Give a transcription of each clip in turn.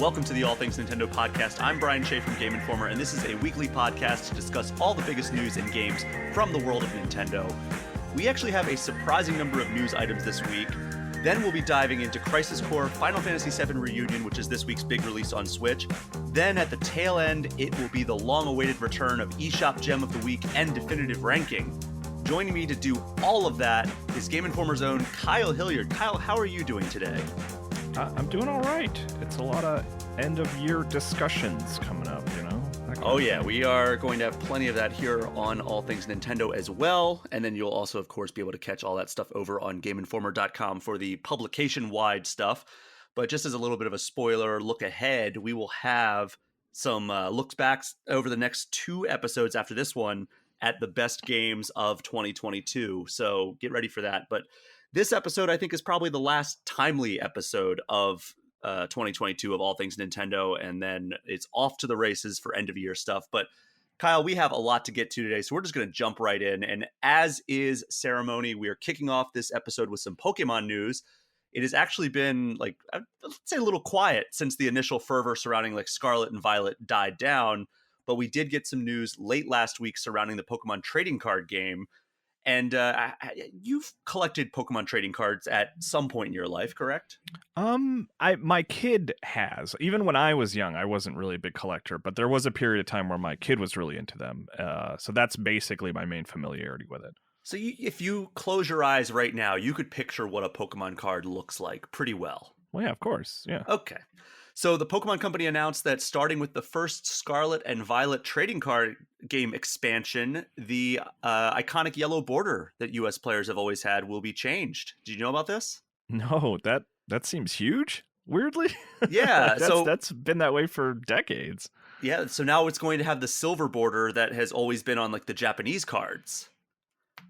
welcome to the All Things Nintendo podcast. I'm Brian Shea from Game Informer, and this is a weekly podcast to discuss all the biggest news in games from the world of Nintendo. We actually have a surprising number of news items this week. Then we'll be diving into Crisis Core, Final Fantasy VII Reunion, which is this week's big release on Switch. Then at the tail end, it will be the long-awaited return of eShop Gem of the Week and Definitive Ranking. Joining me to do all of that is Game Informer's own Kyle Hilliard. Kyle, how are you doing today? I'm doing all right. It's a lot of end-of-year discussions coming up, you know? Oh yeah, we are going to have plenty of that here on All Things Nintendo as well. And then you'll also, of course, be able to catch all that stuff over on GameInformer.com for the publication-wide stuff. But just as a little bit of a spoiler look ahead, we will have some looks backs over the next 2 episodes after this one at the best games of 2022. So get ready for that. But this episode, I think, is probably the last timely episode of 2022 of All Things Nintendo, and then it's off to the races for end of year stuff. But Kyle, we have a lot to get to today, so we're just going to jump right in. And as is ceremony, we are kicking off this episode with some Pokemon news. It has actually been, like, let's say, a little quiet since the initial fervor surrounding like Scarlet and Violet died down. But we did get some news late last week surrounding the Pokemon Trading Card Game. And you've collected Pokemon trading cards at some point in your life, correct? My kid has. Even when I was young, I wasn't really a big collector, but there was a period of time where my kid was really into them. So that's basically my main familiarity with it. So if you close your eyes right now, you could picture what a Pokemon card looks like pretty well. Well, yeah, of course. Yeah. Okay. So the Pokemon Company announced that starting with the first Scarlet and Violet trading card game expansion, the iconic yellow border that U.S. players have always had will be changed. Did you know about this? No, that seems huge, weirdly. Yeah. that's been that way for decades. Yeah, so now it's going to have the silver border that has always been on like the Japanese cards,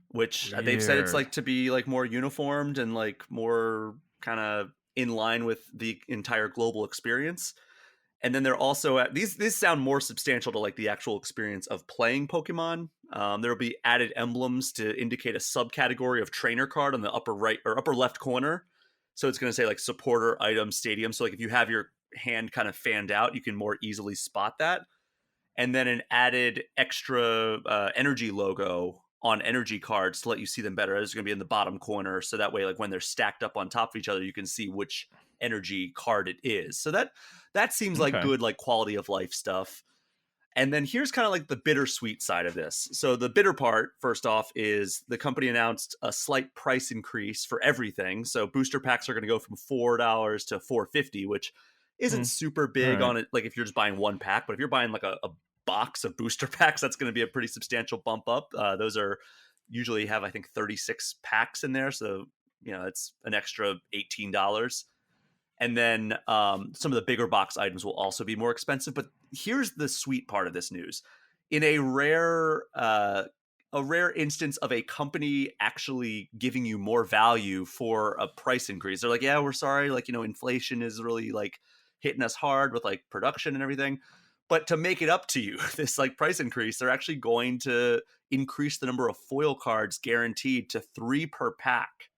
which Weird. They've said it's like to be like more uniformed and like more kind of in line with the entire global experience. And then they're also these sound more substantial to like the actual experience of playing Pokemon. There will be added emblems to indicate a subcategory of trainer card on the upper right or upper left corner. So it's going to say like supporter, item, stadium. So like if you have your hand kind of fanned out, you can more easily spot that. And then an added extra energy logo on energy cards to let you see them better. It's going to be in the bottom corner. So that way, like when they're stacked up on top of each other, you can see which energy card it is. So that seems like good, like quality of life stuff. And then here's kind of like the bittersweet side of this. So the bitter part, first off, is the company announced a slight price increase for everything. So booster packs are going to go from $4 to $4.50, which isn't super big on it. Like if you're just buying one pack, but if you're buying like a box of booster packs, that's going to be a pretty substantial bump up. Those are usually have, I think, 36 packs in there. So, you know, it's an extra $18. And then some of the bigger box items will also be more expensive. But here's the sweet part of this news. In a rare instance of a company actually giving you more value for a price increase, they're like, yeah, we're sorry. Like, you know, inflation is really like hitting us hard with like production and everything. But to make it up to you, this like price increase, they're actually going to increase the number of foil cards guaranteed to 3 per pack.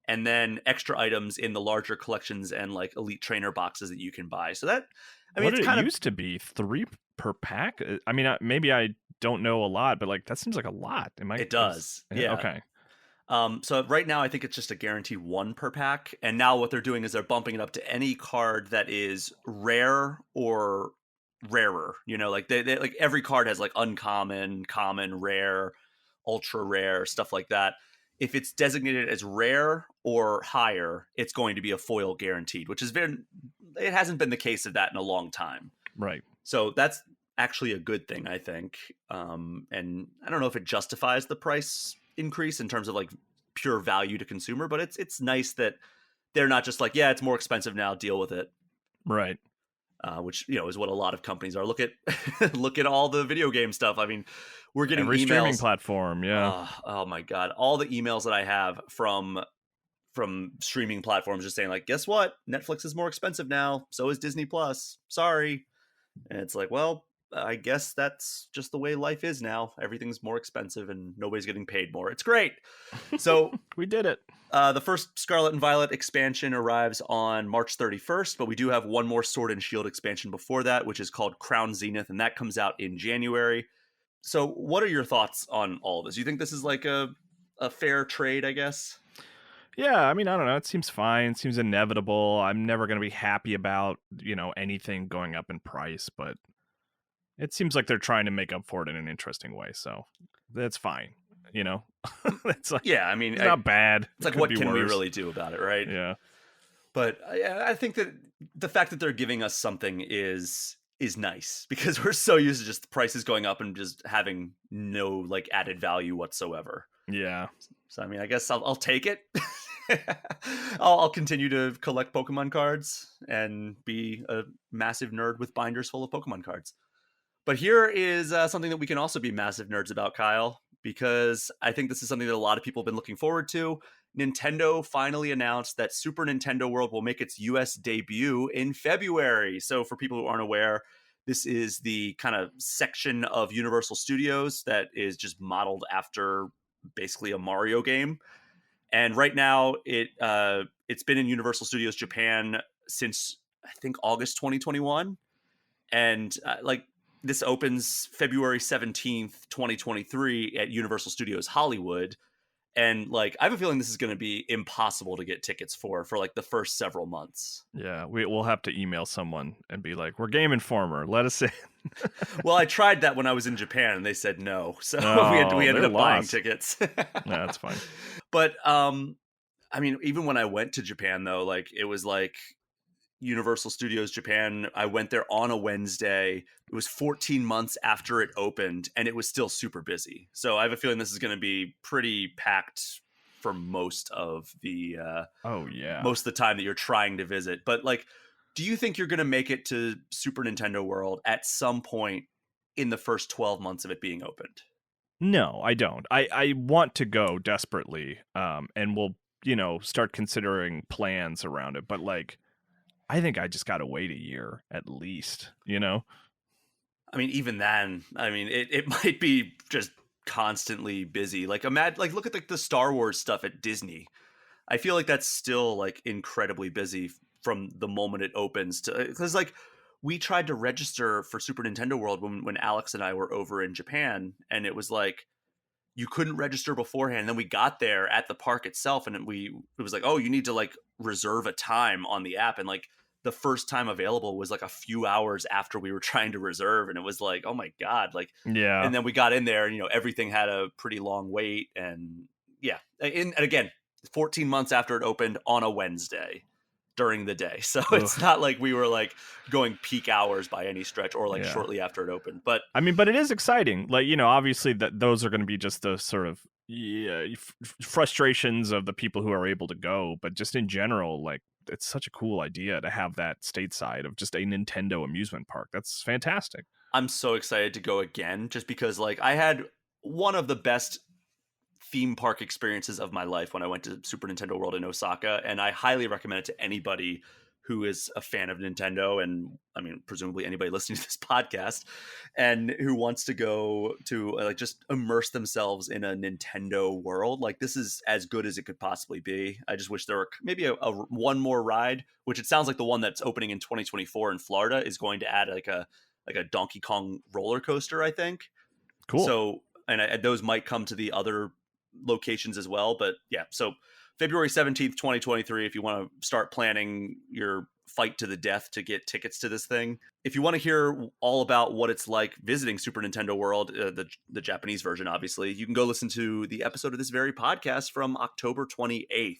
And then extra items in the larger collections and like elite trainer boxes that you can buy. So that, I mean, what it's did kind it used to be 3 per pack? I mean, maybe I don't know a lot, but like that seems like a lot. It does. Yeah. Okay. So right now, I think it's just a guaranteed 1 per pack. And now what they're doing is they're bumping it up to any card that is rare or rarer. You know, like they like every card has like uncommon, common, rare, ultra rare, stuff like that. If it's designated as rare or higher, it's going to be a foil guaranteed, which is it hasn't been the case of that in a long time. Right. So that's actually a good thing, I think. And I don't know if it justifies the price increase in terms of like pure value to consumer, but it's nice that they're not just like, yeah, it's more expensive now, deal with it. Right. Which, you know, is what a lot of companies are. Look at all the video game stuff. I mean, we're getting every emails. Streaming platform. Yeah. Oh my God. All the emails that I have from streaming platforms just saying like, guess what? Netflix is more expensive now. So is Disney Plus. Sorry. And it's like, well, I guess that's just the way life is now. Everything's more expensive and nobody's getting paid more. It's great. So We did it. the first Scarlet and Violet expansion arrives on March 31st, but we do have one more Sword and Shield expansion before that, which is called Crown Zenith, and that comes out in January. So, what are your thoughts on all of this? You think this is like a fair trade, I guess? Yeah, I mean, I don't know. It seems fine. It seems inevitable. I'm never going to be happy about, anything going up in price, but it seems like they're trying to make up for it in an interesting way. So that's fine. You know, it's like, Yeah, I mean, it's not bad. it's It like, could what be can we worse. really do about it, right? Yeah. But I think that the fact that they're giving us something is nice because we're so used to just the prices going up and just having no like added value whatsoever. Yeah. So I mean, I guess I'll take it. I'll continue to collect Pokemon cards and be a massive nerd with binders full of Pokemon cards. But here is something that we can also be massive nerds about, Kyle, because I think this is something that a lot of people have been looking forward to. Nintendo finally announced that Super Nintendo World will make its US debut in February. So, for people who aren't aware, this is the kind of section of Universal Studios that is just modeled after basically a Mario game. And right now, it's been in Universal Studios Japan since I think August 2021, and like this opens February 17th, 2023 at Universal Studios Hollywood. And like I have a feeling this is going to be impossible to get tickets for like the first several months. Yeah. We'll have to email someone and be like, we're Game Informer. Let us in. Well, I tried that when I was in Japan and they said no. So Oh, we ended they're up buying lost. tickets. No, that's fine. But I mean, even when I went to Japan though, like it was like Universal Studios Japan. I went there on a Wednesday. It was 14 months after it opened, and it was still super busy. So I have a feeling this is going to be pretty packed for Oh, yeah. most of the time that you're trying to visit. But like, do you think you're going to make it to Super Nintendo World at some point in the first 12 months of it being opened? No, I don't. I want to go desperately, and we'll, start considering plans around it. But like, I think I just got to wait a year at least, I mean, even then, I mean, it might be just constantly busy. Like, imagine, like, look at like the Star Wars stuff at Disney. I feel like that's still like incredibly busy from the moment it opens to because like we tried to register for Super Nintendo World when Alex and I were over in Japan, and it was like you couldn't register beforehand. And then we got there at the park itself, and it was like, oh, you need to like reserve a time on the app, and like the first time available was like a few hours after we were trying to reserve, and it was like, oh my god, like. Yeah. And then we got in there, and everything had a pretty long wait, and yeah, and again, 14 months after it opened on a Wednesday during the day. So it's Ugh. not like we were like going peak hours by any stretch or like Yeah. shortly after it opened. But I mean, but it is exciting. Like, obviously that those are going to be just the sort of frustrations of the people who are able to go, but just in general, like it's such a cool idea to have that stateside of just a Nintendo amusement park. That's fantastic. I'm so excited to go again just because like I had one of the best theme park experiences of my life when I went to Super Nintendo World in Osaka, and I highly recommend it to anybody who is a fan of Nintendo, and I mean presumably anybody listening to this podcast and who wants to go to like just immerse themselves in a Nintendo world. Like this is as good as it could possibly be. I just wish there were maybe a one more ride, which it sounds like the one that's opening in 2024 in Florida is going to add like a Donkey Kong roller coaster, I think. Cool. So, and those might come to the other locations as well. But yeah, so February 17th, 2023, if you want to start planning your fight to the death to get tickets to this thing. If you want to hear all about what it's like visiting Super Nintendo World, the Japanese version, obviously, you can go listen to the episode of this very podcast from October 28th.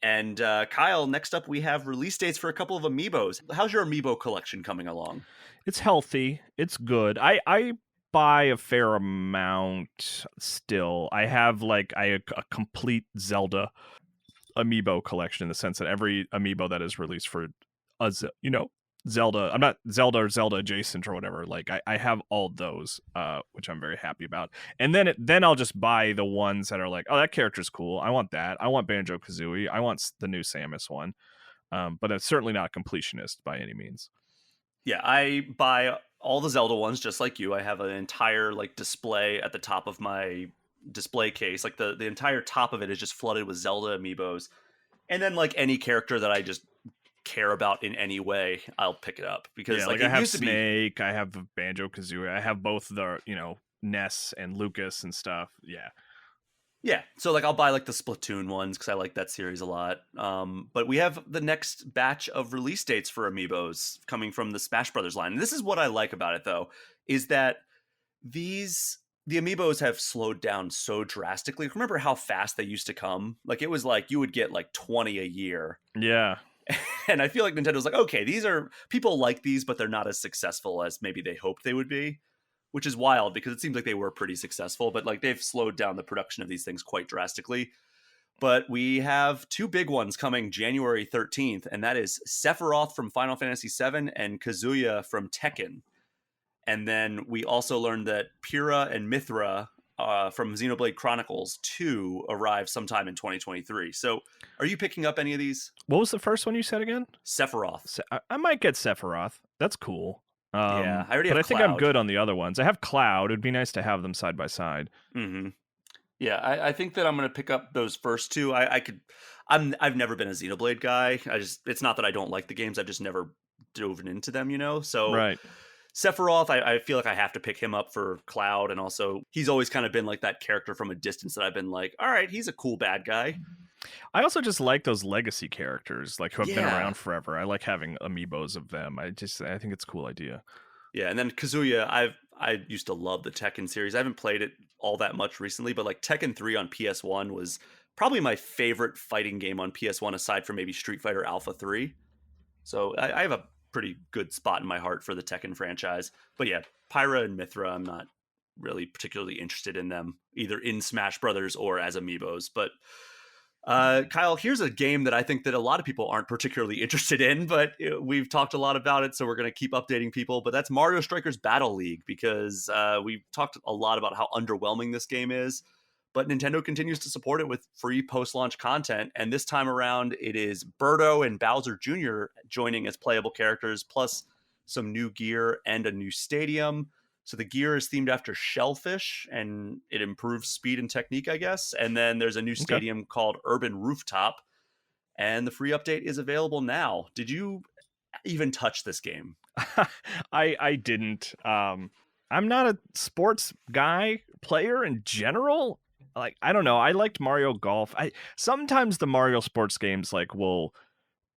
And Kyle, next up, we have release dates for a couple of Amiibos. How's your Amiibo collection coming along? It's healthy. It's good. I buy a fair amount still. I have like a complete Zelda Amiibo collection in the sense that every Amiibo that is released for Zelda, I'm not Zelda or Zelda adjacent or whatever. Like I have all those, which I'm very happy about. And then I'll just buy the ones that are like, oh, that character's cool. I want that. I want Banjo Kazooie. I want the new Samus one. But it's certainly not a completionist by any means. Yeah, I buy all the Zelda ones, just like you. I have an entire like display at the top of my display case. Like the entire top of it is just flooded with Zelda amiibos. And then like any character that I just care about in any way, I'll pick it up because Yeah, like like I it have used to be. Snake, I have Banjo-Kazooie, I have both the, Ness and Lucas and stuff. Yeah. Yeah, so like I'll buy like the Splatoon ones because I like that series a lot. But we have the next batch of release dates for amiibos coming from the Smash Brothers line. And this is what I like about it though, is that the amiibos have slowed down so drastically. Remember how fast they used to come? Like it was like you would get like 20 a year. Yeah. And I feel like Nintendo's like, okay, these are people like these, but they're not as successful as maybe they hoped they would be, which is wild because it seems like they were pretty successful, but like they've slowed down the production of these things quite drastically. But we have two big ones coming January 13th, and that is Sephiroth from Final Fantasy VII and Kazuya from Tekken. And then we also learned that Pyrrha and Mithra from Xenoblade Chronicles 2 arrive sometime in 2023. So are you picking up any of these? What was the first one you said again? Sephiroth. I might get Sephiroth. That's cool. Yeah, I already but have I think I'm Cloud. good on the other ones. I have Cloud. It'd be nice to have them side by side. Mm-hmm. Yeah, I think that I'm going to pick up those first two. I've never been a Xenoblade guy. It's not that I don't like the games. I've just never dove into them, So Right. Sephiroth, I feel like I have to pick him up for Cloud, and also he's always kind of been like that character from a distance that I've been like, all right, he's a cool bad guy. I also just like those legacy characters, like who have been Yeah. around forever. I like having amiibos of them. I think it's a cool idea. Yeah, and then Kazuya, I used to love the Tekken series. I haven't played it all that much recently, but like Tekken 3 on PS1 was probably my favorite fighting game on PS1 aside from maybe Street Fighter Alpha 3. So I have a pretty good spot in my heart for the Tekken franchise. But yeah, Pyra and Mithra, I'm not really particularly interested in them, either in Smash Brothers or as amiibos. But Kyle, here's a game that I think that a lot of people aren't particularly interested in, but we've talked a lot about it, so we're going to keep updating people. But that's Mario Strikers Battle League, because we've talked a lot about how underwhelming this game is. But Nintendo continues to support it with free post-launch content, and this time around it is Birdo and Bowser Jr. joining as playable characters, plus some new gear and a new stadium. So the gear is themed after shellfish, and it improves speed and technique, I guess. And then there's a new stadium called Urban Rooftop, and the free update is available now. Did you even touch this game? I didn't. I'm not a sports player in general. Like, I don't know. I liked Mario Golf. Sometimes the Mario sports games like will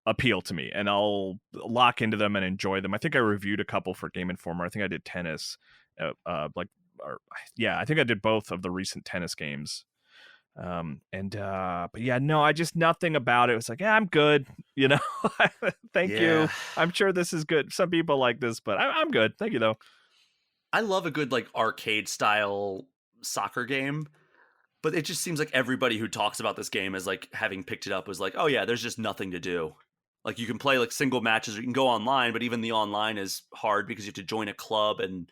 appeal to me and I'll lock into them and enjoy them. I think I reviewed a couple for Game Informer. I think I did tennis. I think I did both of the recent tennis games. But yeah, no, I just nothing about it. It was like, yeah, I'm good. Thank you. I'm sure this is good. Some people like this, but I'm good. Thank you though. I love a good like arcade style soccer game. But it just seems like everybody who talks about this game as like having picked it up was like, oh yeah, there's just nothing to do. Like you can play like single matches or you can go online, but even the online is hard because you have to join a club and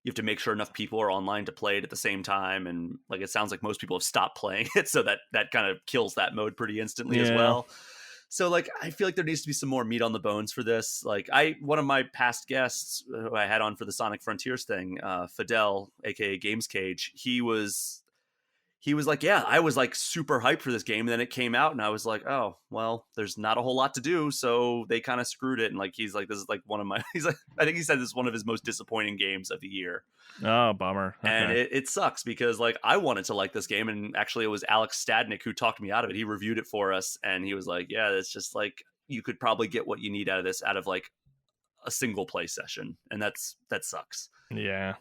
you have to make sure enough people are online to play it at the same time. And like it sounds like most people have stopped playing it, so that kind of kills that mode pretty instantly as well. So like I feel like there needs to be some more meat on the bones for this. Like one of my past guests who I had on for the Sonic Frontiers thing, Fidel, aka Games Cage, he was like, yeah, I was like super hyped for this game. And then it came out and I was like, oh, well, there's not a whole lot to do. So they kind of screwed it. And like, he's like, this is like one of my, I think he said this is one of his most disappointing games of the year. Oh, bummer. Okay. And it sucks because like I wanted to like this game. And actually it was Alex Stadnik who talked me out of it. He reviewed it for us. And he was like, yeah, it's just like, you could probably get what you need out of this out of like a single play session. And that sucks. Yeah.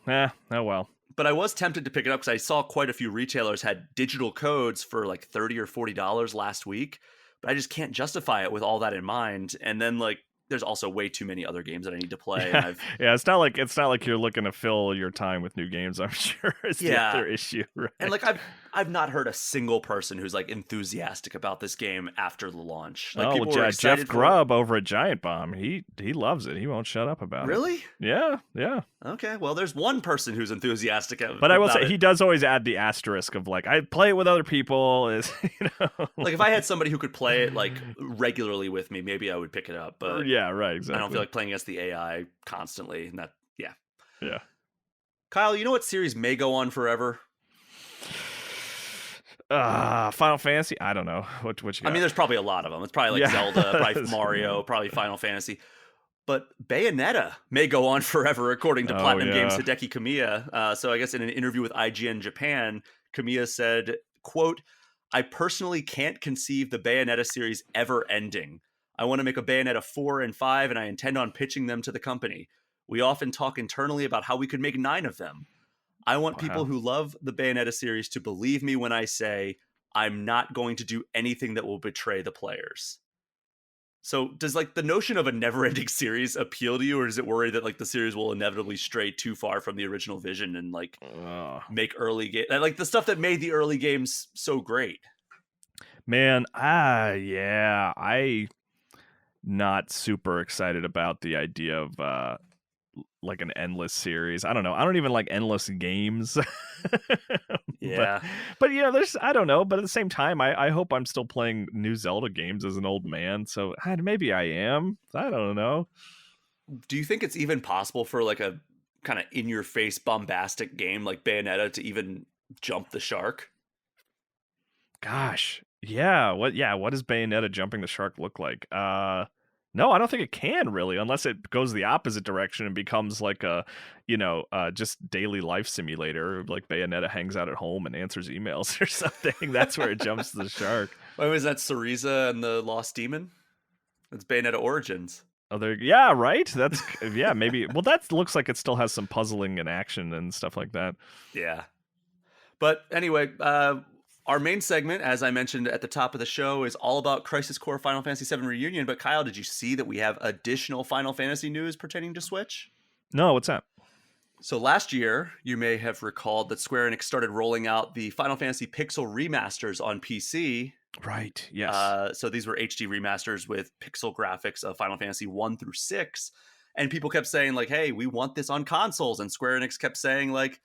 Oh, well. But I was tempted to pick it up because I saw quite a few retailers had digital codes for like $30 or $40 last week, but I just can't justify it with all that in mind. And then like, there's also way too many other games that I need to play. Yeah, and it's not like you're looking to fill your time with new games. I'm sure is the other issue. Right? And like I've not heard a single person who's like enthusiastic about this game after the launch. Like people were excited Jeff Grubb over at Giant Bomb, he loves it. He won't shut up about it. Really? Yeah. Okay, well, there's one person who's enthusiastic. But I will say he does always add the asterisk of like I play it with other people. Is like if I had somebody who could play it like regularly with me, maybe I would pick it up. But yeah, right. Exactly. I don't feel like playing against the AI constantly, and that Yeah. Kyle, you know what series may go on forever? Final Fantasy? I don't know. What you I got? mean, there's probably a lot of them. It's probably like Yeah. Zelda, probably Mario, probably Final Fantasy. But Bayonetta may go on forever, according to Oh Platinum Games' yeah. Hideki Kamiya. So I guess in an interview with IGN Japan, Kamiya said, quote, "I personally can't conceive the Bayonetta series ever ending. I want to make a Bayonetta 4 and 5, and I intend on pitching them to the company. We often talk internally about how we could make 9 of them. I want people Wow. who love the Bayonetta series to believe me when I say I'm not going to do anything that will betray the players." So does like the notion of a never-ending series appeal to you, or is it worry that like the series will inevitably stray too far from the original vision and like make early game like the stuff that made the early games so great? Man, yeah, I not super excited about the idea of like an endless series. I don't know. I don't even like endless games. but Yeah. but you know, there's I don't know, but at the same time I hope I'm still playing new Zelda games as an old man. So maybe I am. I don't know. Do you think it's even possible for like a kind of in-your-face bombastic game like Bayonetta to even jump the shark? Gosh. What does Bayonetta jumping the shark look like? No, I don't think it can really, unless it goes the opposite direction and becomes like a, just daily life simulator. Like Bayonetta hangs out at home and answers emails or something. That's where it jumps the shark. Why was that Cereza and the Lost Demon? It's Bayonetta Origins. Oh, yeah, right. That's yeah, maybe. Well, that looks like it still has some puzzling and action and stuff like that. Yeah. But anyway, our main segment, as I mentioned at the top of the show, is all about Crisis Core Final Fantasy VII Reunion. But Kyle, did you see that we have additional Final Fantasy news pertaining to Switch? No, what's that? So last year, you may have recalled that Square Enix started rolling out the Final Fantasy Pixel remasters on PC. Right. Yes. So these were HD remasters with pixel graphics of Final Fantasy 1 through 6. And people kept saying, like, hey, we want this on consoles. And Square Enix kept saying, like,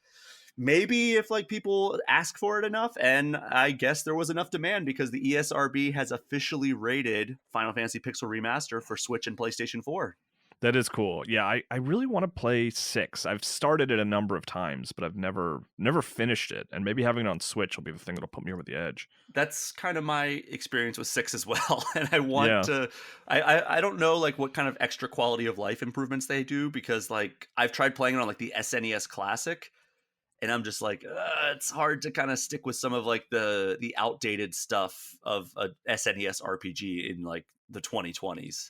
maybe if like people ask for it enough. And I guess there was enough demand because the ESRB has officially rated Final Fantasy Pixel Remaster for Switch and PlayStation 4. That is cool. Yeah, I really want to play 6. I've started it a number of times, but I've never finished it. And maybe having it on Switch will be the thing that'll put me over the edge. That's kind of my experience with 6 as well. And I want Yeah. to I don't know like what kind of extra quality of life improvements they do, because like I've tried playing it on like the SNES Classic, and I'm just like, it's hard to kind of stick with some of like the outdated stuff of a SNES RPG in like the 2020s.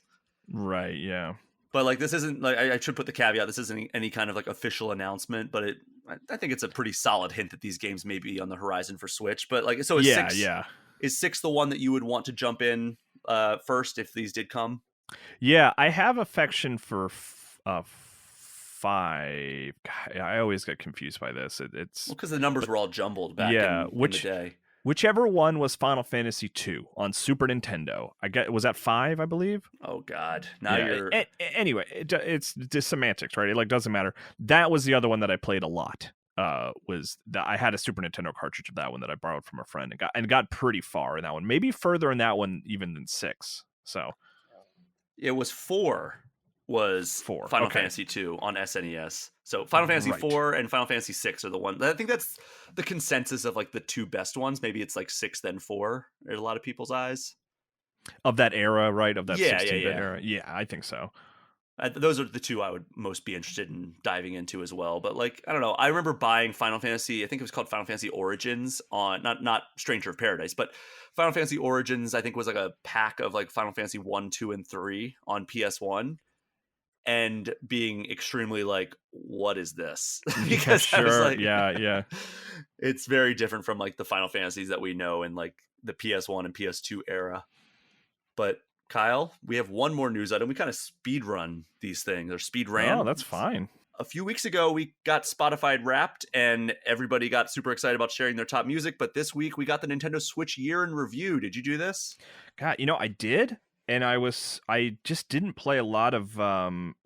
Right, yeah. But like this isn't like I should put the caveat, this isn't any kind of like official announcement, but I think it's a pretty solid hint that these games may be on the horizon for Switch. But like, so is is 6 the one that you would want to jump in first if these did come? Yeah, I have affection for 5. God, I always get confused by this. It's because the numbers were all jumbled back in the day. Whichever one was Final Fantasy 2 on Super Nintendo. Was that 5, I believe? Oh God! Now you're anyway. It's just semantics, right? It like doesn't matter. That was the other one that I played a lot. Was that I had a Super Nintendo cartridge of that one that I borrowed from a friend and got pretty far in that one. Maybe further in that one even than 6. So it was 4. Was 4. Final Fantasy 2 on SNES. So Final Fantasy 4 and Final Fantasy 6 are the one. I think that's the consensus of like the two best ones. Maybe it's like 6 then 4 in a lot of people's eyes. Of that era, right? Of that 16-bit yeah. era. Yeah, I think so. Those are the two I would most be interested in diving into as well. But like, I don't know. I remember buying Final Fantasy, I think it was called Final Fantasy Origins on not Stranger of Paradise, but Final Fantasy Origins, I think was like a pack of like Final Fantasy 1, 2, and 3 on PS1. And being extremely like, what is this? Because sure. I was like, yeah. It's very different from like the Final Fantasies that we know in like the PS1 and PS2 era. But Kyle, we have one more news item. We kind of speed run these things, or speed ran. Oh, that's fine. A few weeks ago, we got Spotify Wrapped, and everybody got super excited about sharing their top music. But this week, we got the Nintendo Switch year in review. Did you do this? God, I did. And I just didn't play a lot of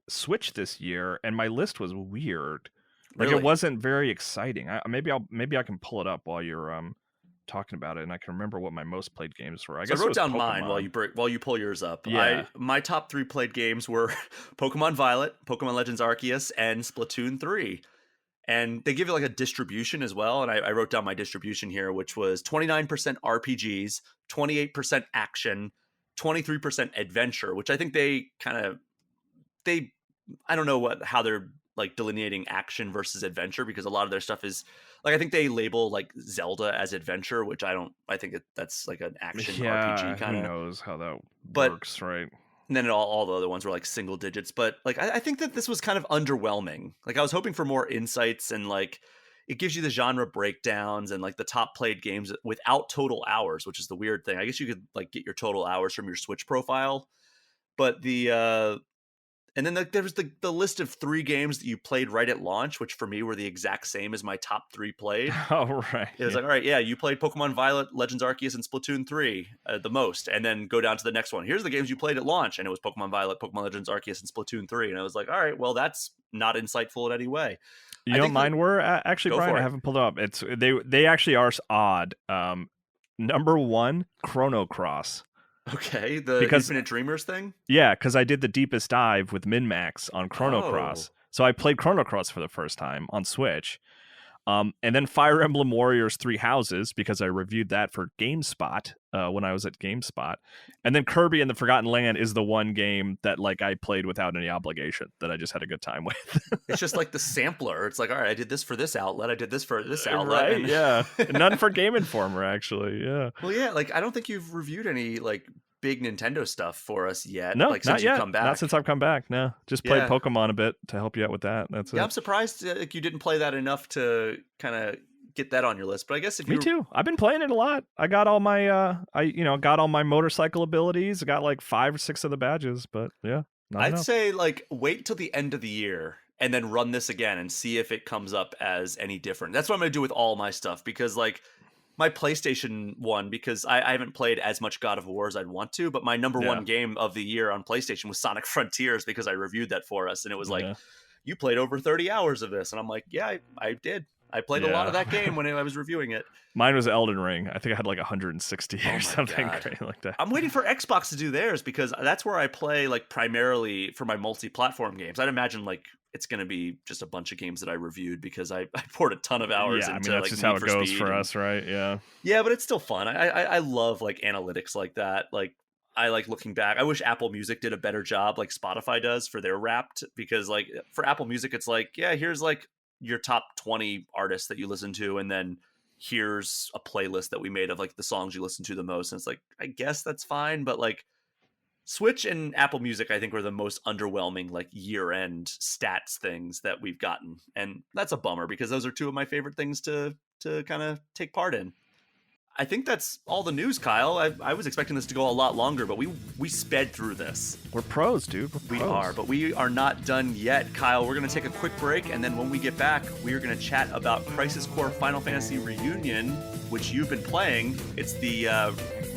Switch this year, and my list was weird. Like Really? it wasn't very exciting. Maybe I can pull it up while you're talking about it, and I can remember what my most played games were. I So I guess it wrote was down mine Pokemon. while you pull yours up. Yeah. My top 3 played games were Pokemon Violet, Pokemon Legends Arceus, and Splatoon 3. And they give you like a distribution as well. And I wrote down my distribution here, which was 29% RPGs, 28% action, 23% adventure, which I think they I don't know how they're like delineating action versus adventure, because a lot of their stuff is like, I think they label like Zelda as adventure, which I think that's like an action RPG Yeah, kind who of. knows how that But works, right? and then all the other ones were like single digits. But like I think that this was kind of underwhelming. Like I was hoping for more insights, and like it gives you the genre breakdowns and like the top played games without total hours, which is the weird thing. I guess you could like get your total hours from your Switch profile, but and then there was the list of 3 games that you played right at launch, which for me were the exact same as my top 3 played. Oh, right. It was Yeah. like, all right, yeah, you played Pokemon Violet, Legends Arceus, and Splatoon 3 the most. And then go down to the next one. Here's the games you played at launch. And it was Pokemon Violet, Pokemon Legends Arceus, and Splatoon 3. And I was like, all right, well, that's not insightful in any way. You I know what think that, mine were? Actually, go Brian, for I it. haven't pulled it up. It's they actually are odd. Number 1, Chrono Cross. Okay, the Because Infinite Dreamers thing? yeah, because I did the deepest dive with MinMax on Chrono Cross. Oh, So I played Chrono Cross for the first time on Switch. And then Fire Emblem Warriors 3 Houses, because I reviewed that for GameSpot when I was at GameSpot. And then Kirby and the Forgotten Land is the one game that like I played without any obligation, that I just had a good time with. it's just like the sampler. It's like, all right, I did this for this outlet. I did this for this outlet. Right? And Yeah. None for Game Informer, actually. Yeah. well, yeah, like I don't think you've reviewed any like big Nintendo stuff for us yet. No, Like not since you've yet. come back. Not since I've come back. No, just played Yeah. Pokemon a bit to help you out with that. That's Yeah, it. I'm surprised like you didn't play that enough to kind of get that on your list. But I guess if Me you too. I've been playing it a lot. I got all my got all my motorcycle abilities. I got like 5 or 6 of the badges, but yeah, not I'd enough. say like wait till the end of the year and then run this again and see if it comes up as any different. That's what I'm gonna do with all my stuff, because like my PlayStation one, because I haven't played as much God of War as I'd want to, but my number Yeah. one game of the year on PlayStation was Sonic Frontiers, because I reviewed that for us, and it was like, Yeah. you played over 30 hours of this, and I'm like, yeah, I did. I played a lot of that game when I was reviewing it. Mine was Elden Ring. I think I had like 160 Oh or my something God. great like that. I'm waiting for Xbox to do theirs, because that's where I play like primarily for my multi-platform games. I'd imagine like it's going to be just a bunch of games that I reviewed, because I poured a ton of hours Yeah, I into mean that's like just Need how it for goes Speed for and- us, right? Yeah. Yeah, but it's still fun. I love like analytics like that. Like I like looking back. I wish Apple Music did a better job like Spotify does for their Wrapped, because like for Apple Music it's like, yeah, here's like your top 20 artists that you listen to, and then here's a playlist that we made of like the songs you listen to the most. And it's like, I guess that's fine, but like Switch and Apple Music, I think, were the most underwhelming like year-end stats things that we've gotten, and that's a bummer, because those are 2 of my favorite things to kind of take part in. I think that's all the news, Kyle. I was expecting this to go a lot longer, but we sped through this. We're pros, dude. We're We pros. are, but we are not done yet, Kyle. We're going to take a quick break, and then when we get back, we are going to chat about Crisis Core Final Fantasy Reunion, which you've been playing. It's the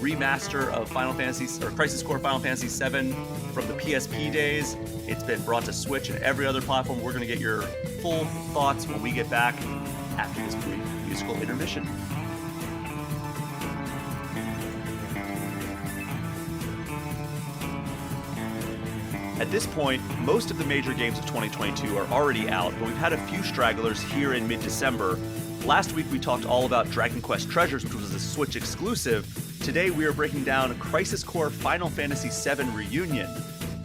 remaster of Final Fantasy, or Crisis Core Final Fantasy VII from the PSP days. It's been brought to Switch and every other platform. We're going to get your full thoughts when we get back after this brief musical intermission. At this point, most of the major games of 2022 are already out, but we've had a few stragglers here in mid-December. Last week we talked all about Dragon Quest Treasures, which was a Switch exclusive. Today we are breaking down Crisis Core Final Fantasy VII Reunion.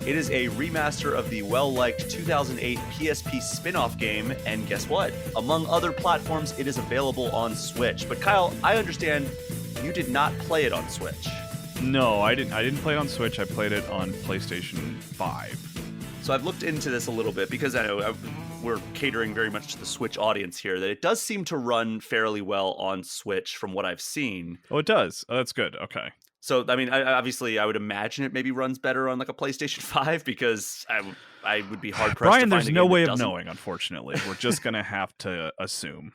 It is a remaster of the well-liked 2008 PSP spin-off game, and guess what? Among other platforms, it is available on Switch. But Kyle, I understand you did not play it on Switch. No, I didn't play it on Switch. I played it on PlayStation 5. So I've looked into this a little bit, because I know we're catering very much to the Switch audience here, that it does seem to run fairly well on Switch from what I've seen. Oh, it does. Oh, that's good. Okay. So, I mean, obviously, I would imagine it maybe runs better on like a PlayStation 5, because I would be hard pressed Brian, to find there's a no game that way of doesn't. knowing, unfortunately. We're just going to have to assume.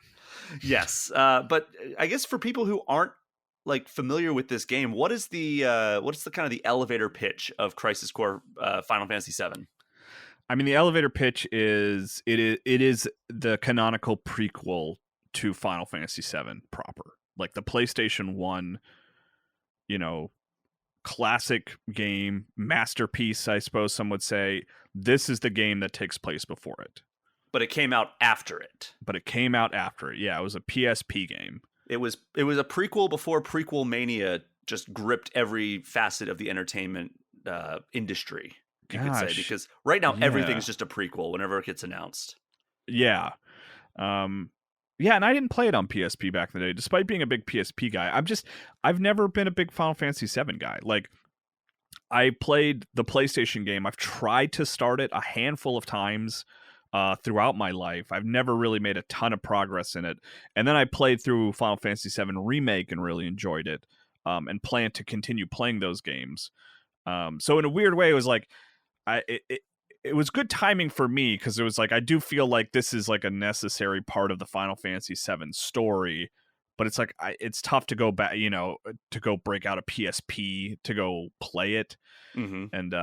Yes, but I guess for people who aren't like familiar with this game, what's the kind of the elevator pitch of Crisis Core Final Fantasy VII? I mean, the elevator pitch is it is the canonical prequel to Final Fantasy VII proper. like the PlayStation 1, classic game, masterpiece, I suppose some would say. This is the game that takes place before it. But it came out after it. Yeah, it was a PSP game. It was a prequel before prequel mania just gripped every facet of the entertainment industry, you could say, because right now everything's just a prequel whenever it gets announced. Yeah. Yeah, and I didn't play it on PSP back in the day, despite being a big PSP guy. I've never been a big Final Fantasy VII guy. Like, I played the PlayStation game. I've tried to start it a handful of times throughout my life. I've never really made a ton of progress in it. And then I played through Final Fantasy VII Remake and really enjoyed it, and plan to continue playing those games. So in a weird way, it was like, it was good timing for me, because it was like, I do feel like this is like a necessary part of the Final Fantasy VII story, but it's like, it's tough to go back, to go break out a PSP to go play it. Mm-hmm. And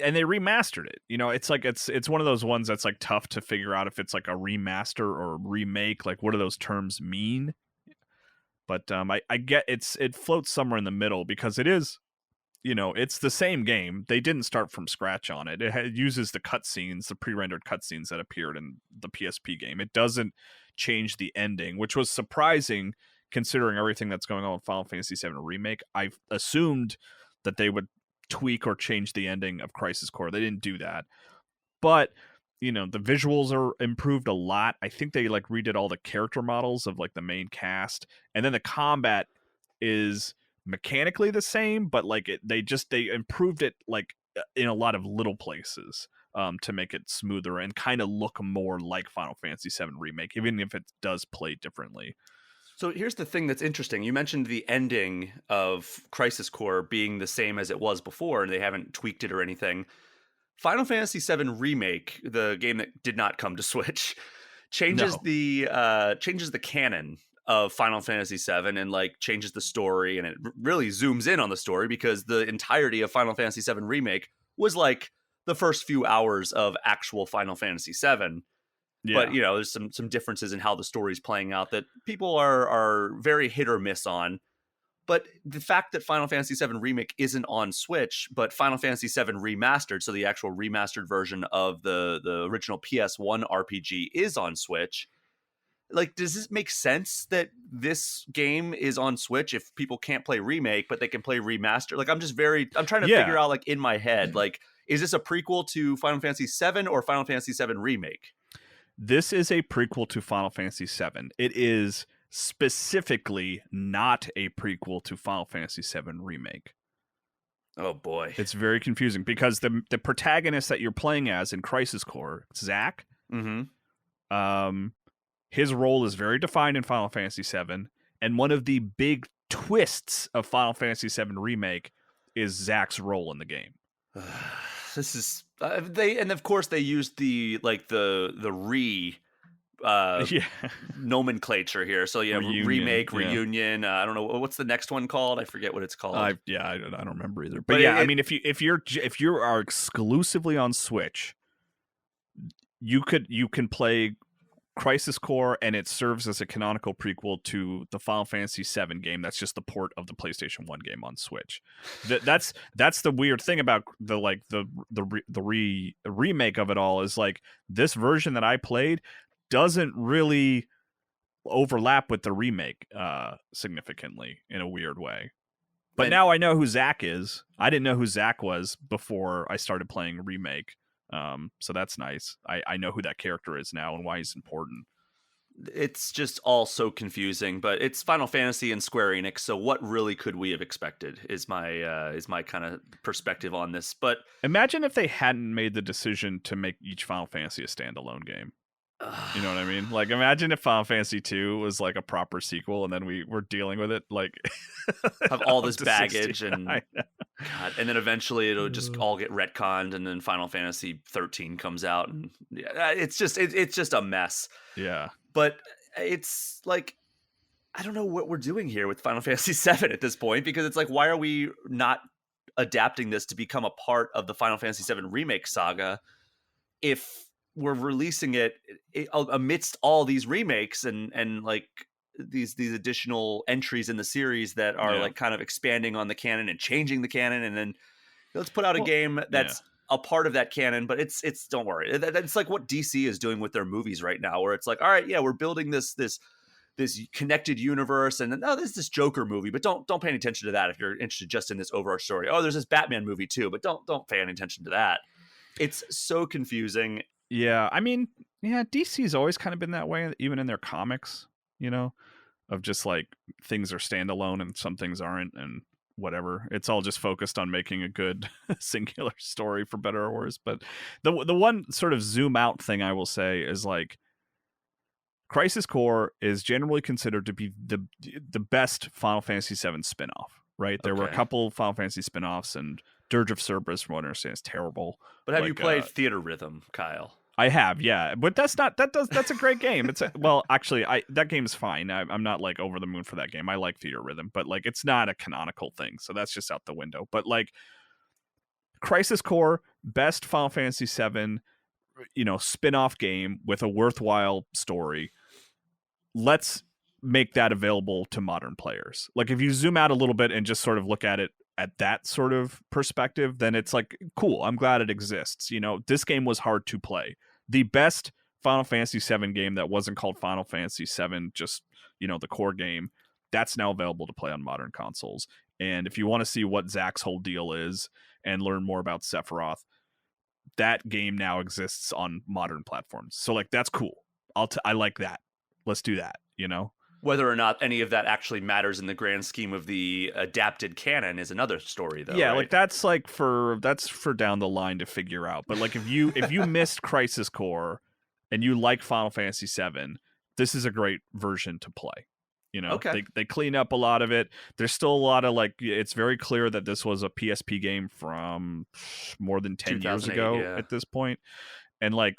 and they remastered it. It's like, it's one of those ones that's like tough to figure out if it's like a remaster or remake. Like, what do those terms mean? But I get it floats somewhere in the middle, because it is, it's the same game. They didn't start from scratch on it. It uses the cutscenes, the pre-rendered cutscenes that appeared in the PSP game. It doesn't change the ending, which was surprising considering everything that's going on with Final Fantasy VII Remake. I assumed that they would tweak or change the ending of Crisis Core. They didn't do that. But, the visuals are improved a lot. I think they like redid all the character models of like the main cast. And then the combat is mechanically the same, but like they improved it like in a lot of little places to make it smoother and kind of look more like Final Fantasy VII Remake, even if it does play differently. So here's the thing that's interesting. You mentioned the ending of Crisis Core being the same as it was before, and they haven't tweaked it or anything. Final Fantasy VII Remake, the game that did not come to Switch, changes the canon of Final Fantasy VII and like changes the story, and it really zooms in on the story, because the entirety of Final Fantasy VII Remake was like the first few hours of actual Final Fantasy VII. Yeah. But there's some differences in how the story's playing out that people are very hit or miss on. But the fact that Final Fantasy VII Remake isn't on Switch, but Final Fantasy VII Remastered, so the actual remastered version of the original PS1 RPG is on Switch. Like, does this make sense that this game is on Switch if people can't play Remake, but they can play Remaster? Like, I'm trying to figure out, like, in my head, like, is this a prequel to Final Fantasy VII or Final Fantasy VII Remake? This is a prequel to Final Fantasy VII. It is specifically not a prequel to Final Fantasy VII Remake. Oh boy. It's very confusing, because the protagonist that you're playing as in Crisis Core, Zack, his role is very defined in Final Fantasy VII, and one of the big twists of Final Fantasy VII Remake is Zack's role in the game. This is and of course they used the nomenclature here. So remake, reunion. I don't know what's the next one called. I forget what it's called. I don't remember either. But yeah, I mean, if you are exclusively on Switch, you can play Crisis Core, and it serves as a canonical prequel to the Final Fantasy VII game. That's just the port of the PlayStation 1 game on Switch. That's the weird thing about the remake of it all, is like, this version that I played doesn't really overlap with the remake significantly, in a weird way. But now I know who Zack is. I didn't know who Zack was before I started playing Remake. So that's nice. I know who that character is now and why he's important. It's just all so confusing, but it's Final Fantasy and Square Enix, so what really could we have expected is my kind of perspective on this. But imagine if they hadn't made the decision to make each Final Fantasy a standalone game. You know what I mean? Like, imagine if Final Fantasy 2 was like a proper sequel, and then we were dealing with it like have all this baggage and God, and then eventually it'll just all get retconned, and then Final Fantasy 13 comes out, and it's just a mess. Yeah. But it's like, I don't know what we're doing here with Final Fantasy 7 at this point, because it's like, why are we not adapting this to become a part of the Final Fantasy 7 Remake saga if we're releasing it amidst all these remakes and like these additional entries in the series that are like kind of expanding on the canon and changing the canon, and then let's put out a game that's a part of that canon, but it's don't worry, it's like what DC is doing with their movies right now, where it's like, all right, yeah, we're building this connected universe, and then there's this Joker movie, but don't pay any attention to that if you're interested just in this overall story. Oh, there's this Batman movie too, but don't pay any attention to that. It's so confusing. Yeah, I mean, DC's always kind of been that way, even in their comics, of just like things are standalone and some things aren't, and whatever. It's all just focused on making a good singular story, for better or worse. But the one sort of zoom out thing I will say is like, Crisis Core is generally considered to be the best Final Fantasy VII spinoff, right? There were a couple Final Fantasy spinoffs, and Dirge of Cerberus, from what I understand, is terrible. But have you played Theater Rhythm, Kyle? I have, yeah, but that's a great game. Well, actually, that game is fine. I'm not like over the moon for that game. I like Theater Rhythm, but like it's not a canonical thing, so that's just out the window. But like Crisis Core, best Final Fantasy VII, spin-off game with a worthwhile story. Let's make that available to modern players. Like if you zoom out a little bit and just sort of look at it at that sort of perspective, then it's like, cool, I'm glad it exists. This game was hard to play. The best Final Fantasy VII game that wasn't called Final Fantasy VII, just, the core game, that's now available to play on modern consoles. And if you want to see what Zach's whole deal is and learn more about Sephiroth, that game now exists on modern platforms. So like, that's cool. I like that. Let's do that, Whether or not any of that actually matters in the grand scheme of the adapted canon is another story, though. Yeah, right? like that's for down the line to figure out. But like if you missed Crisis Core and you like Final Fantasy VII, this is a great version to play. They clean up a lot of it. There's still a lot of like, it's very clear that this was a PSP game from more than 10 years ago at this point. And like,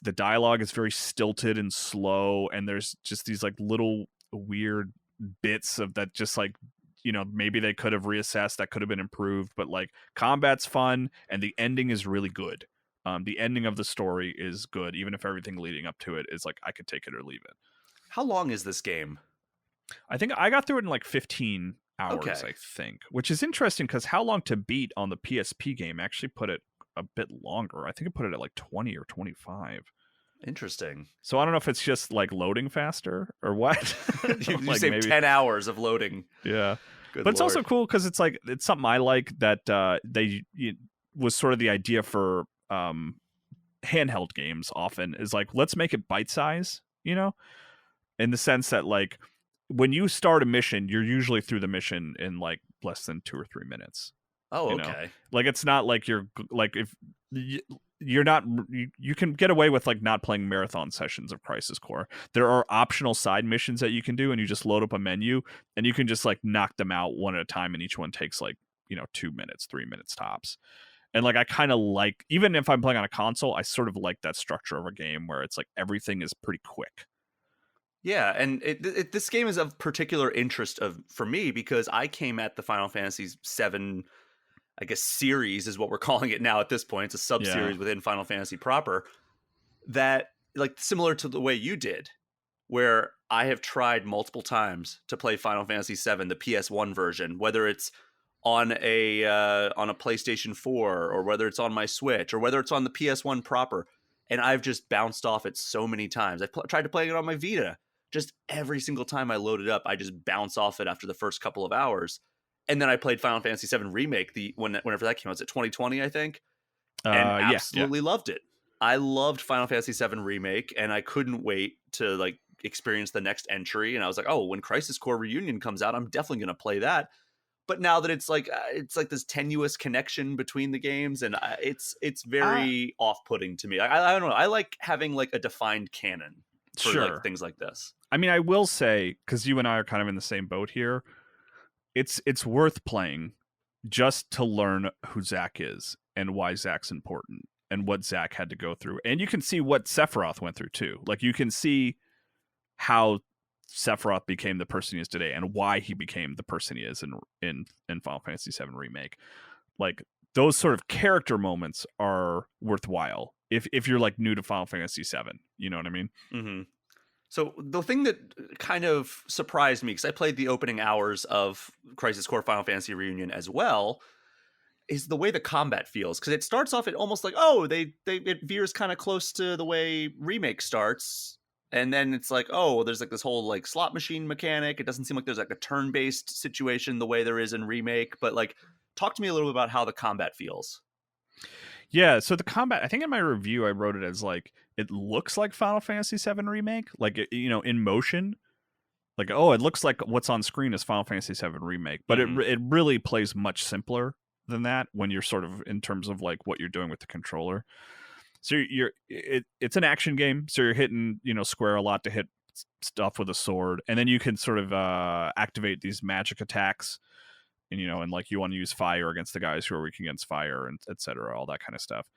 the dialogue is very stilted and slow, and there's just these like little weird bits of that, just like, maybe they could have reassessed, that could have been improved, but like combat's fun and the ending is really good. The ending of the story is good, even if everything leading up to it is like, I could take it or leave it. How long is this game? I think I got through it in like 15 hours, I think, which is interesting because How Long to Beat on the PSP game actually put it a bit longer. I think it put it at like 20 or 25. Interesting. So I don't know if it's just like loading faster or what. you like saved maybe 10 hours of loading. Yeah. Good but Lord. It's also cool because it's like, it's something I like that was sort of the idea for handheld games often is like, let's make it bite size, in the sense that like when you start a mission, you're usually through the mission in like less than 2 or 3 minutes. Oh, okay. Like it's not like you're like, if you're not, you can get away with like not playing marathon sessions of Crisis Core. There are optional side missions that you can do, and you just load up a menu and you can just like knock them out one at a time, and each one takes like 2 minutes, 3 minutes tops. And like I kind of like, even if I'm playing on a console, I sort of like that structure of a game where it's like everything is pretty quick. Yeah, and this game is of particular interest for me because I came at the Final Fantasy VII, I guess, series is what we're calling it now at this point. It's a sub-series within Final Fantasy proper that, like, similar to the way you did, where I have tried multiple times to play Final Fantasy VII, the PS1 version, whether it's on a PlayStation 4 or whether it's on my Switch or whether it's on the PS1 proper, and I've just bounced off it so many times. I've tried to play it on my Vita. Just every single time I load it up, I just bounce off it after the first couple of hours. And then I played Final Fantasy VII Remake whenever that came out. Was it 2020, I think? And absolutely loved it. I loved Final Fantasy VII Remake, and I couldn't wait to like experience the next entry. And I was like, oh, when Crisis Core Reunion comes out, I'm definitely going to play that. But now that it's like this tenuous connection between the games, and it's very off-putting to me. I don't know. I like having like a defined canon for like things like this. I mean, I will say, because you and I are kind of in the same boat here, it's worth playing just to learn who Zach is and why Zach's important and what Zach had to go through. And you can see what Sephiroth went through too. Like you can see how Sephiroth became the person he is today and why he became the person he is in Final Fantasy VII Remake. Like those sort of character moments are worthwhile if you're like new to Final Fantasy VII, you know what I mean? Mm-hmm. So the thing that kind of surprised me, because I played the opening hours of Crisis Core Final Fantasy Reunion as well, is the way the combat feels. Because it starts off at almost like, oh, it veers kind of close to the way Remake starts, and then it's like, oh, well, there's like this whole like slot machine mechanic. It doesn't seem like there's like a turn-based situation the way there is in Remake. But like, talk to me a little bit about how the combat feels. Yeah, so the combat, I think in my review I wrote it as like it looks like Final Fantasy VII Remake, like in motion. Like, oh, it looks like what's on screen is Final Fantasy VII Remake, but it really plays much simpler than that when you're sort of in terms of like what you're doing with the controller. So it's an action game, so you're hitting square a lot to hit stuff with a sword, and then you can sort of activate these magic attacks, and like you want to use fire against the guys who are weak against fire, and etc., all that kind of stuff.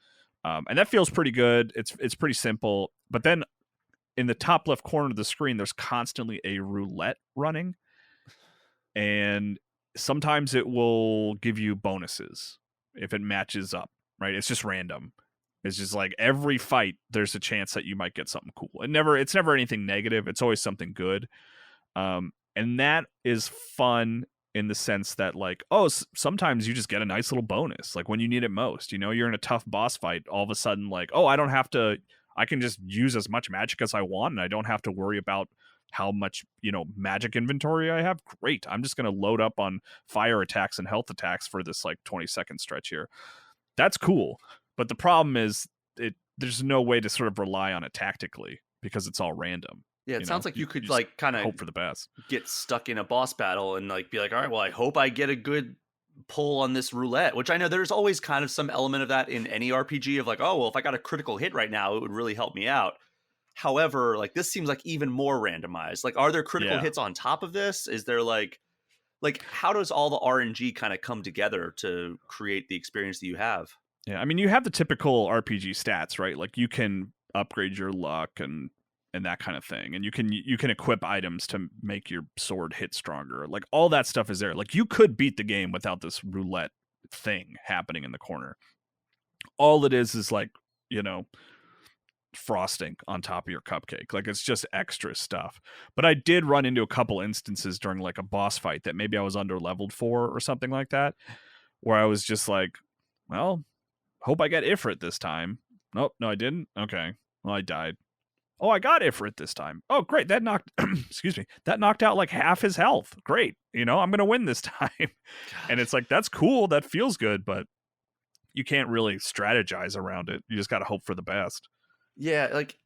And that feels pretty good. It's pretty simple, but then in the top left corner of the screen, there's constantly a roulette running, and sometimes it will give you bonuses if it matches up, right? It's just random. It's just like every fight, there's a chance that you might get something cool. It's never anything negative. It's always something good. And that is fun in the sense that like, oh, sometimes you just get a nice little bonus, like when you need it most. You're in a tough boss fight, all of a sudden like, oh, I can just use as much magic as I want, and I don't have to worry about how much magic inventory I have. Great, I'm just going to load up on fire attacks and health attacks for this like 20-second stretch here. That's cool, but the problem is there's no way to sort of rely on it tactically because it's all random. Yeah, it sounds like you could like kind of hope for the best, get stuck in a boss battle and like be like, all right, well, I hope I get a good pull on this roulette, which I know there's always kind of some element of that in any RPG of like, oh, well, if I got a critical hit right now, it would really help me out. However, like this seems like even more randomized. Like, are there critical hits on top of this? Is there like how does all the RNG kind of come together to create the experience that you have? Yeah, I mean, you have the typical RPG stats, right? Like you can upgrade your luck and that kind of thing, and you can equip items to make your sword hit stronger. Like all that stuff is there. Like you could beat the game without this roulette thing happening in the corner. All it is like frosting on top of your cupcake. Like it's just extra stuff. But I did run into a couple instances during like a boss fight that maybe I was under leveled for or something like that, where I was just like, well, hope I get Ifrit this time. Nope, no I didn't. Okay, well I died. Oh, I got Ifrit this time. Oh, great. That knocked excuse me. That knocked out like half his health. Great. I'm going to win this time. And it's like, that's cool. That feels good, but you can't really strategize around it. You just got to hope for the best. Yeah, like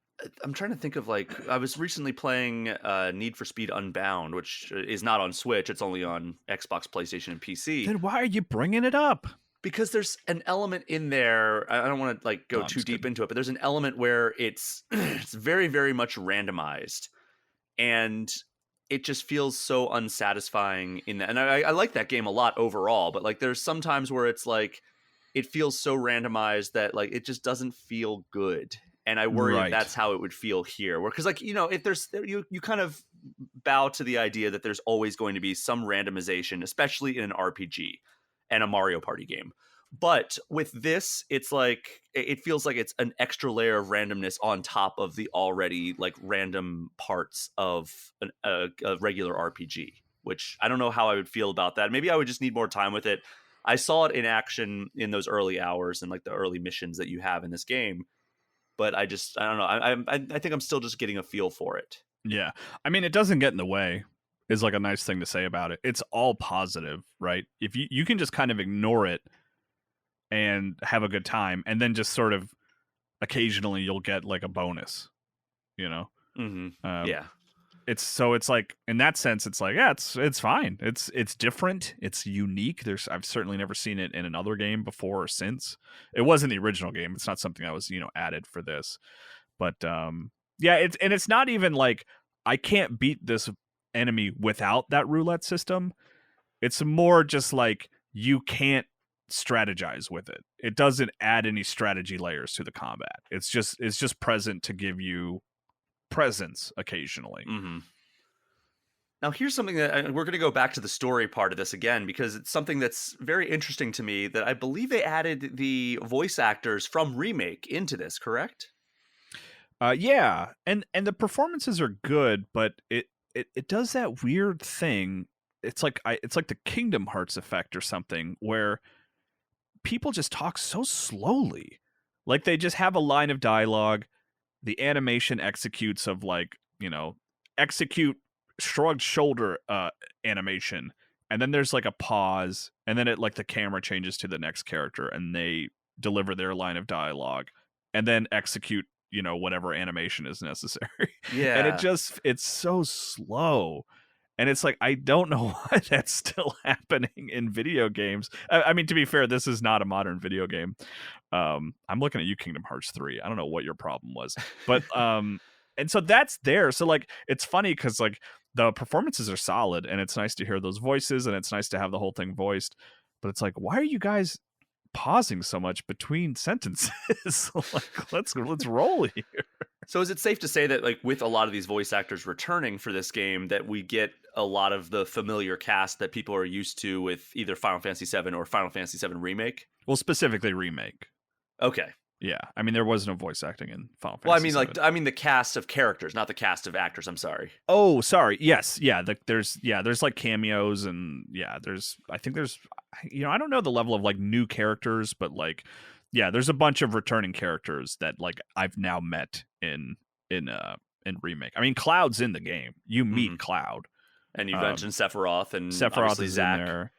I'm trying to think of like I was recently playing Need for Speed Unbound, which is not on Switch. It's only on Xbox, PlayStation, and PC. Then why are you bringing it up? Because there's an element in there. I don't want to like go too deep into it, but there's an element where it's it's very, very much randomized, and it just feels so unsatisfying in that. And I like that game a lot overall, but like there's some times where it's like it feels so randomized that like it just doesn't feel good. And I worry that that's how it would feel here. Because like if there's you kind of bow to the idea that there's always going to be some randomization, especially in an RPG and a Mario Party game. But with this, it's like it feels like it's an extra layer of randomness on top of the already like random parts of a regular RPG, which I don't know how I would feel about that. Maybe I would just need more time with it. I saw it in action in those early hours and like the early missions that you have in this game, but I don't know. I think I'm still just getting a feel for it. Yeah, I mean, it doesn't get in the way. Is like a nice thing to say about it. It's all positive, right? If you can just kind of ignore it and have a good time, and then just sort of occasionally you'll get like a bonus, Mm-hmm. Yeah. It's like in that sense, it's like, yeah, it's fine. It's different. It's unique. I've certainly never seen it in another game before or since. It wasn't the original game. It's not something that was added for this, but yeah, it's not even like I can't beat this enemy without that roulette system. It's more just like you can't strategize with it. It doesn't add any strategy layers to the combat. It's just present to give you presence occasionally. Mm-hmm. Now, here's something that we're going to go back to the story part of this again, because it's something that's very interesting to me that I believe they added the voice actors from Remake into this, correct? Yeah, and the performances are good, but it does that weird thing. It's like it's like the Kingdom Hearts effect or something, where people just talk so slowly. Like they just have a line of dialogue, the animation executes of like, execute shrugged shoulder animation, and then there's like a pause, and then it like the camera changes to the next character and they deliver their line of dialogue and then execute, whatever animation is necessary. And Yeah. it's so slow. And it's like, I don't know why that's still happening in video games. I mean, to be fair, this is not a modern video game. I'm looking at you, Kingdom Hearts 3. I don't know what your problem was. But, and so that's there. So, like, it's funny because, like, the performances are solid and it's nice to hear those voices and it's nice to have the whole thing voiced. But it's like, why are you guys pausing so much between sentences? Like, let's roll here. So is it safe to say that, like, with a lot of these voice actors returning for this game, that we get a lot of the familiar cast that people are used to with either Final Fantasy VII or Final Fantasy VII Remake? Well, specifically Remake. Okay. Yeah, I mean there was no voice acting in Final Fantasy. Well, I mean, VII. I mean the cast of characters, not the cast of actors. I'm sorry. Oh, sorry. Yes, yeah. There's like cameos and I think there's I don't know the level of like new characters, but like there's a bunch of returning characters that like I've now met in Remake. I mean, Cloud's in the game. You meet Cloud, and you mentioned Sephiroth and Sephiroth is Zack in there.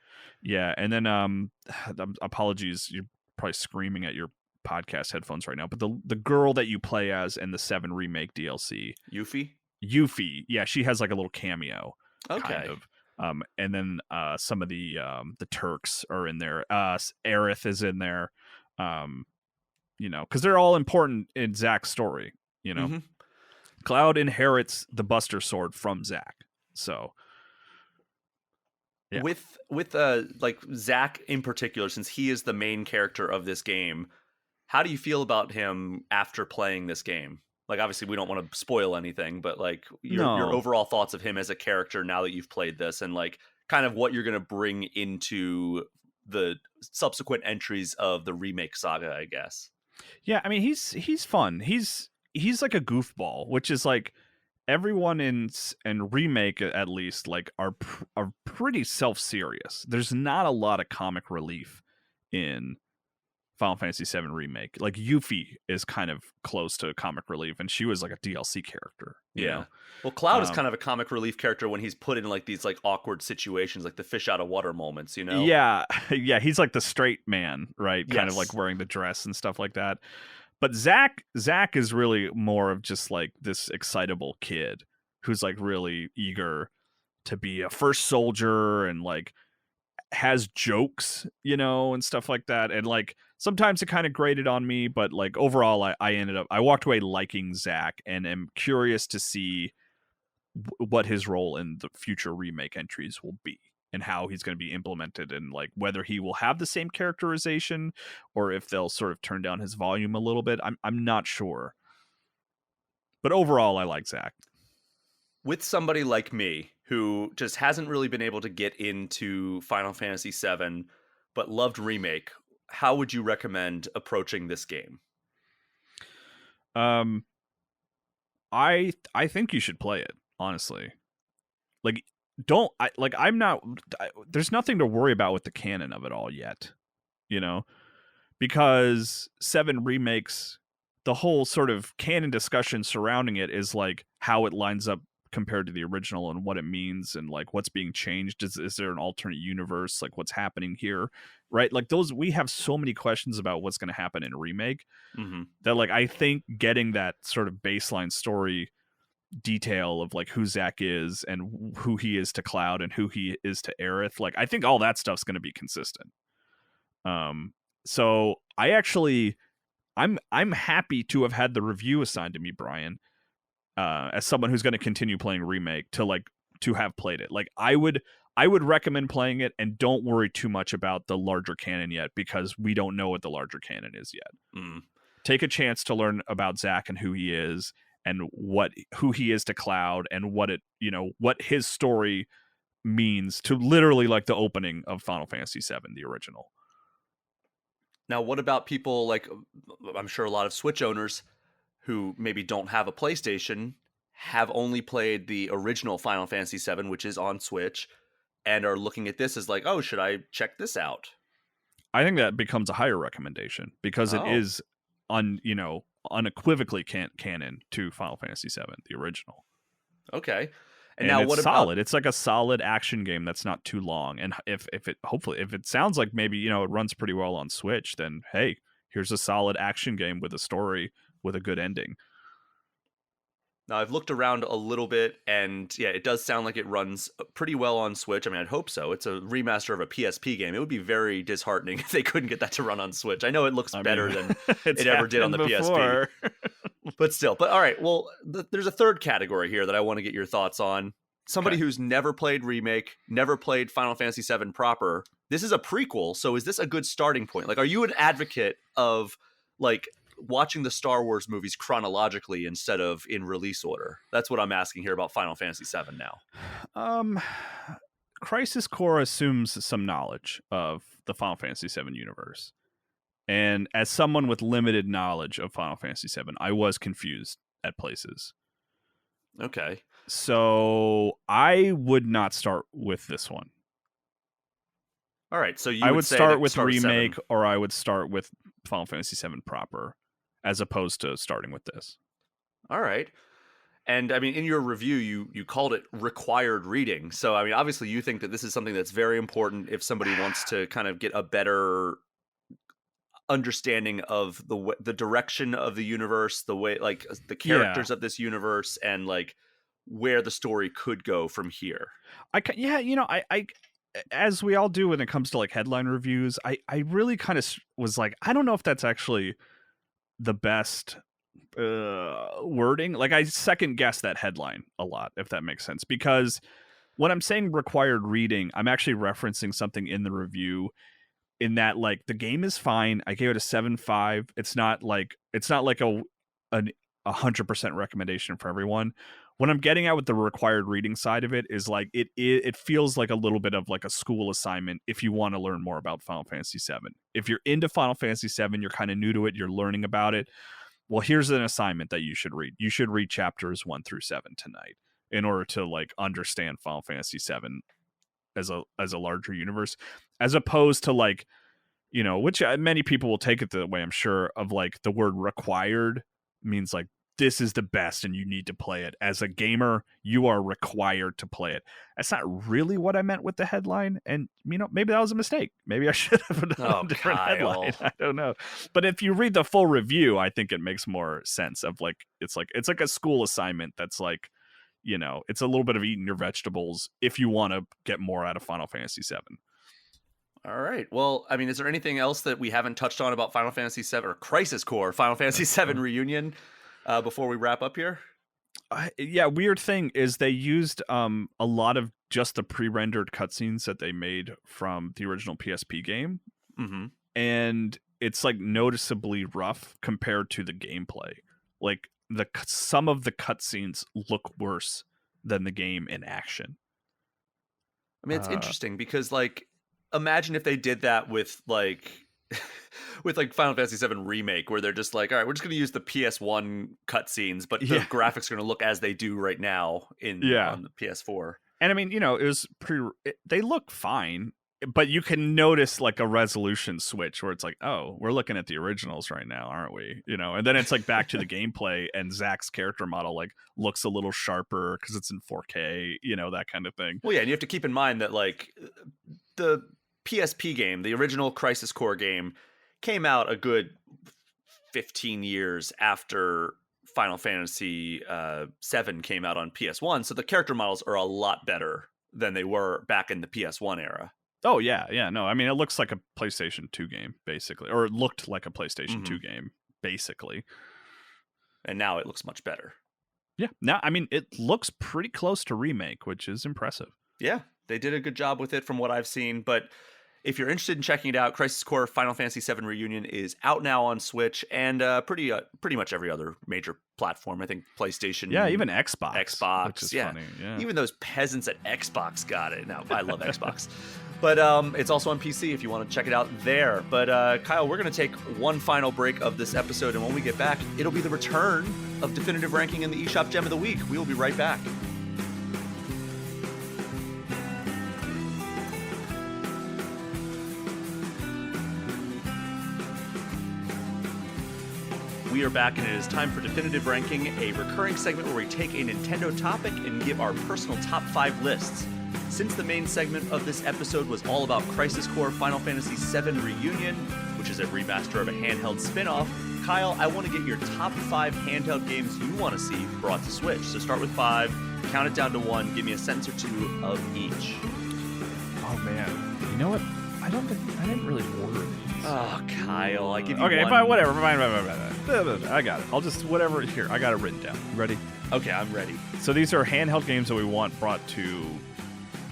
Yeah, and then apologies, you're probably screaming at your podcast headphones right now, but the girl that you play as in the 7 Remake DLC, Yuffie, yeah, she has like a little cameo, kind of. And then some of the Turks are in there. Aerith is in there, because they're all important in Zack's story. Cloud inherits the Buster Sword from Zack, so. Yeah. With like Zack in particular, since he is the main character of this game, how do you feel about him after playing this game? Like, obviously, we don't want to spoil anything, but like your overall thoughts of him as a character now that you've played this, and like kind of what you're going to bring into the subsequent entries of the Remake saga, I guess. Yeah, I mean he's fun. He's like a goofball, which is like everyone in Remake at least like are pretty self-serious. There's not a lot of comic relief in Final Fantasy VII Remake. Like Yuffie is kind of close to comic relief, and she was like a DLC character. You know? Well, Cloud is kind of a comic relief character when he's put in like these like awkward situations, like the fish out of water moments. Yeah, yeah. He's like the straight man, right? Yes. Kind of like wearing the dress and stuff like that. But Zack is really more of just like this excitable kid who's like really eager to be a first soldier and like has jokes, and stuff like that. And like sometimes it kind of grated on me, but like overall I walked away liking Zack and am curious to see what his role in the future Remake entries will be and how he's going to be implemented, and like whether he will have the same characterization or if they'll sort of turn down his volume a little bit. I'm not sure. But overall I like Zack. With somebody like me who just hasn't really been able to get into Final Fantasy VII but loved Remake, how would you recommend approaching this game? I think you should play it, honestly. Like there's nothing to worry about with the canon of it all yet, because 7 Remakes, the whole sort of canon discussion surrounding it is like how it lines up compared to the original and what it means and like what's being changed. Is there an alternate universe? Like what's happening here, right? Like we have so many questions about what's going to happen in Remake that like I think getting that sort of baseline story detail of like who Zack is and who he is to Cloud and who he is to Aerith, like I think all that stuff's going to be consistent. So I actually I'm happy to have had the review assigned to me, Brian, as someone who's going to continue playing Remake, to have played it. Like I would recommend playing it, and don't worry too much about the larger canon yet, because we don't know what the larger canon is yet. Take a chance to learn about Zack and who he is, and who he is to Cloud, and what his story means to literally like the opening of Final Fantasy VII, the original. Now, what about people like, I'm sure a lot of Switch owners who maybe don't have a PlayStation have only played the original Final Fantasy VII, which is on Switch, and are looking at this as like, oh, should I check this out? I think that becomes a higher recommendation because it is unequivocally canon to Final Fantasy VII, the original. Okay. And now it's what solid. It's like a solid action game that's not too long. And if it sounds like maybe, it runs pretty well on Switch, then hey, here's a solid action game with a story with a good ending. Now, I've looked around a little bit, and yeah, it does sound like it runs pretty well on Switch. I mean, I'd hope so. It's a remaster of a PSP game. It would be very disheartening if they couldn't get that to run on Switch. I know it looks better than it ever did on the PSP. But still. But all right, well, there's a third category here that I want to get your thoughts on. Somebody who's never played Remake, never played Final Fantasy VII proper. This is a prequel, so is this a good starting point? Like, are you an advocate of, like, watching the Star Wars movies chronologically instead of in release order? That's what I'm asking here about Final Fantasy VII now. Crisis Core assumes some knowledge of the Final Fantasy VII universe. And as someone with limited knowledge of Final Fantasy VII, I was confused at places. Okay. So I would not start with this one. All right. So I would start with Remake, or I would start with Final Fantasy VII proper, as opposed to starting with this. All right. And I mean, in your review, you called it required reading. So I mean, obviously, you think that this is something that's very important if somebody wants to kind of get a better understanding of the direction of the universe, the way, like, the characters of this universe, and like where the story could go from here. I as we all do when it comes to like headline reviews, I really kind of was like, I don't know if that's actually the best wording. Like, I second guess that headline a lot, if that makes sense, because when I'm saying required reading, I'm actually referencing something in the review, in that, like, the game is fine. I gave it a 7.5. It's not like a 100% recommendation for everyone. What I'm getting at with the required reading side of it is, like, it feels like a little bit of like a school assignment if you want to learn more about Final Fantasy VII. If you're into Final Fantasy VII, you're kind of new to it, you're learning about it. Well, here's an assignment that you should read. You should read chapters 1 through 7 tonight in order to, like, understand Final Fantasy VII as a larger universe, as opposed to, like, which many people will take it the way, I'm sure, of like the word required means like this is the best and you need to play it. As a gamer, you are required to play it. That's not really what I meant with the headline. And, maybe that was a mistake. Maybe I should have done a different headline. I don't know. But if you read the full review, I think it makes more sense of like it's like a school assignment that's like, it's a little bit of eating your vegetables if you want to get more out of Final Fantasy VII. All right. Well, I mean, is there anything else that we haven't touched on about Final Fantasy VII or Crisis Core Final Fantasy VII Reunion before we wrap up here? Weird thing is they used a lot of just the pre-rendered cutscenes that they made from the original PSP game. Mm-hmm. And it's like noticeably rough compared to the gameplay. Like, some of the cutscenes look worse than the game in action. I mean, it's interesting because, like, imagine if they did that with like Final Fantasy VII Remake, where they're just like, all right, we're just going to use the PS1 cutscenes, but the graphics are going to look as they do right now on the PS4. And I mean, it was they look fine, but you can notice like a resolution switch where it's like, oh, we're looking at the originals right now, aren't we? And then it's like back to the gameplay, and Zack's character model like looks a little sharper because it's in 4K, that kind of thing. Well, yeah, and you have to keep in mind that, like, the PSP game, the original Crisis Core game, came out a good 15 years after Final Fantasy VII came out on PS1, so the character models are a lot better than they were back in the PS1 era. Oh, yeah. No, I mean, it looks like a PlayStation 2 game, basically. Or it looked like a PlayStation 2 game, basically. And now it looks much better. Yeah. Now, I mean, it looks pretty close to Remake, which is impressive. Yeah, they did a good job with it from what I've seen. But if you're interested in checking it out, Crisis Core Final Fantasy VII Reunion is out now on Switch and pretty much every other major platform. I think PlayStation. Yeah, even Xbox. Xbox, which is yeah. funny. Yeah. Even those peasants at Xbox got it. Now, I love Xbox. But it's also on PC if you want to check it out there. But Kyle, we're going to take one final break of this episode, and when we get back, it'll be the return of Definitive Ranking in the eShop Gem of the Week. We will be right back. We are back, and it is time for Definitive Ranking, a recurring segment where we take a Nintendo topic and give our personal top 5 lists. Since the main segment of this episode was all about Crisis Core Final Fantasy VII Reunion, which is a remaster of a handheld spin-off, Kyle, I want to get your top 5 handheld games you want to see brought to Switch. So start with 5, count it down to 1, give me a sentence or 2 of each. Oh man, you know what? I didn't really order these. Oh, Kyle, I give you Okay, one. fine, whatever. Fine. I got it. I'll just whatever. Here, I got it written down. You ready? Okay, I'm ready. So these are handheld games that we want brought to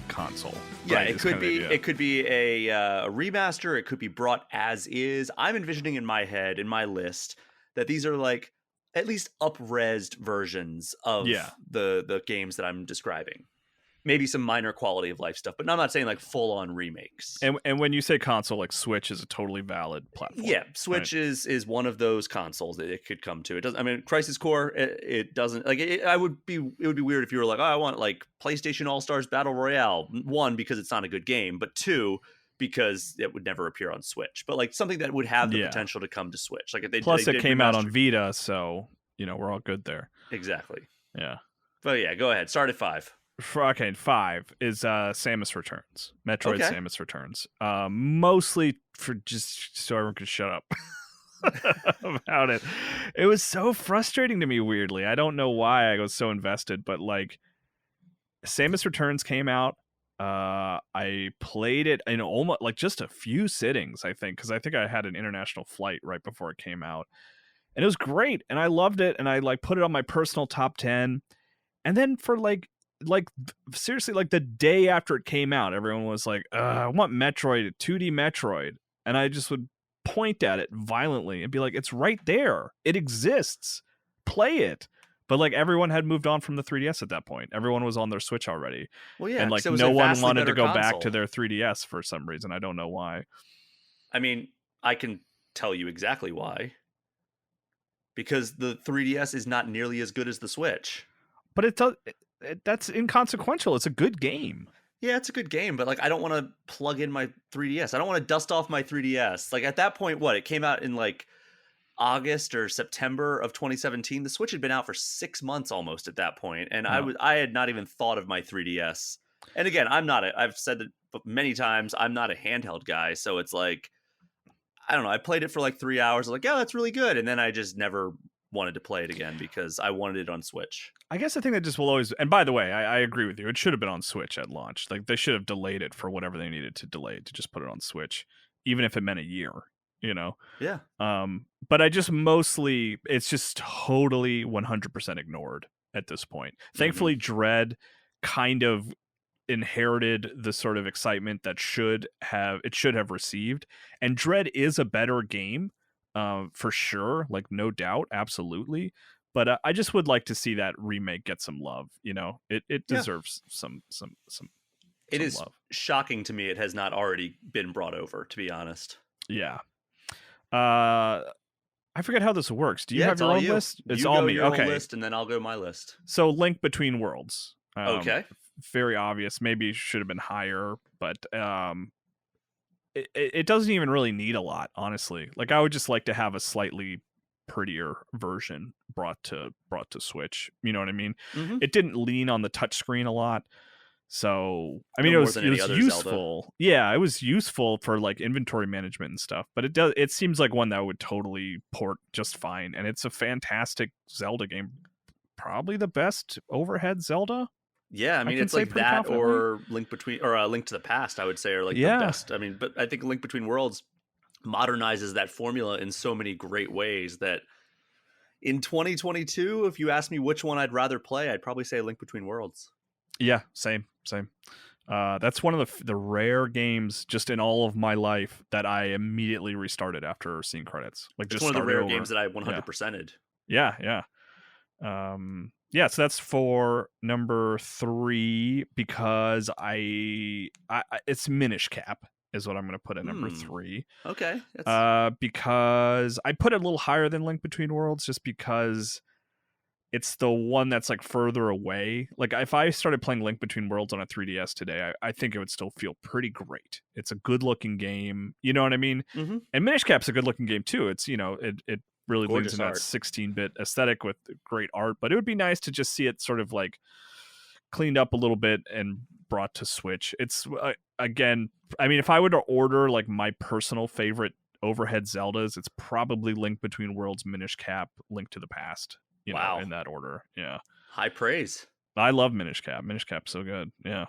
console. Yeah, right? it could be a remaster. It could be brought as is. I'm envisioning in my head, in my list, that these are like at least up-resed versions of the games that I'm describing. Maybe some minor quality of life stuff, but I'm not saying like full-on remakes. And when you say console, like Switch is a totally valid platform. Yeah, Switch right? is one of those consoles that it could come to. It doesn't. I mean, Crisis Core, it doesn't like. It would be weird if you were like, oh, I want like PlayStation All Stars Battle Royale. 1, because it's not a good game, but 2, because it would never appear on Switch. But like something that would have the potential to come to Switch. Like if they plus they it came out on Vita, so we're all good there. Exactly. Yeah. But yeah, go ahead. Start at 5. Okay, 5 is Samus Returns. Metroid Samus Returns. Mostly for just so everyone could shut up about it. It was so frustrating to me, weirdly. I don't know why I was so invested, but like Samus Returns came out. I played it in almost like just a few sittings, I think, because I think I had an international flight right before it came out. And it was great, and I loved it, and I like put it on my personal top 10. And then for like seriously, like the day after it came out, everyone was like, I want Metroid, 2D Metroid. And I just would point at it violently and be like, it's right there. It exists. Play it. But like everyone had moved on from the 3DS at that point. Everyone was on their Switch already. Well, yeah, and like no one wanted to go back to their 3DS for some reason. I don't know why. I mean, I can tell you exactly why. Because the 3DS is not nearly as good as the Switch. But that's inconsequential. It's a good game. Yeah, it's a good game, but like I don't want to plug in my 3DS. I don't want to dust off my 3DS. Like at that point, it came out in like August or September of 2017. The Switch had been out for 6 months almost at that point, and I had not even thought of my 3DS. And again, I've said that many times, I'm not a handheld guy, so it's like I don't know. I played it for like 3 hours. I was like, yeah, that's really good, and then I just never wanted to play it again because I wanted it on Switch. I guess I think that just will always, and by the way, I agree with you. It should have been on Switch at launch. Like they should have delayed it for whatever they needed to delay to just put it on Switch, even if it meant a year, Yeah. But I just mostly, it's just totally 100% ignored at this point. Thankfully, Dread kind of inherited the sort of excitement that it should have received. And Dread is a better game. For sure, like no doubt, absolutely. But I just would like to see that remake get some love. It deserves some It is love. shocking to me it has not already been brought over, to be honest. Yeah. I forget how this works. Do you have your own list? It's all me. Okay. Own list, and then I'll go my list. So Link Between Worlds. Okay. Very obvious. Maybe should have been higher, but it doesn't even really need a lot, honestly. Like I would just like to have a slightly prettier version brought to Switch. You know what I mean? Mm-hmm. It didn't lean on the touchscreen a lot. So I mean, it was useful. Zelda. Yeah, it was useful for like inventory management and stuff. But it seems like one that would totally port just fine. And it's a fantastic Zelda game. Probably the best overhead Zelda. Yeah, I mean, it's like that or Link to the Past, I would say, are like the best. I mean, but I think Link Between Worlds modernizes that formula in so many great ways that in 2022, if you ask me which one I'd rather play, I'd probably say Link Between Worlds. Yeah, same. That's one of the rare games just in all of my life that I immediately restarted after seeing credits. Like It's just one of the started rare over. games that I 100%ed. Yeah. Yeah, so that's for number 3 because I it's Minish Cap is what I'm going to put at number 3. Okay. Because I put it a little higher than Link Between Worlds just because it's the one that's like further away. Like if I started playing Link Between Worlds on a 3DS today, I think it would still feel pretty great. It's a good looking game. You know what I mean? Mm-hmm. And Minish Cap's a good looking game too. It's, it really leans in that Art. 16-bit aesthetic with great art, but it would be nice to just see it sort of like cleaned up a little bit and brought to Switch. It's again, I mean, if I were to order like my personal favorite overhead Zeldas, it's probably Link Between Worlds, Minish Cap, Link to the Past. Wow. In that order. Yeah. High praise. I love Minish Cap. Minish Cap's so good. Yeah.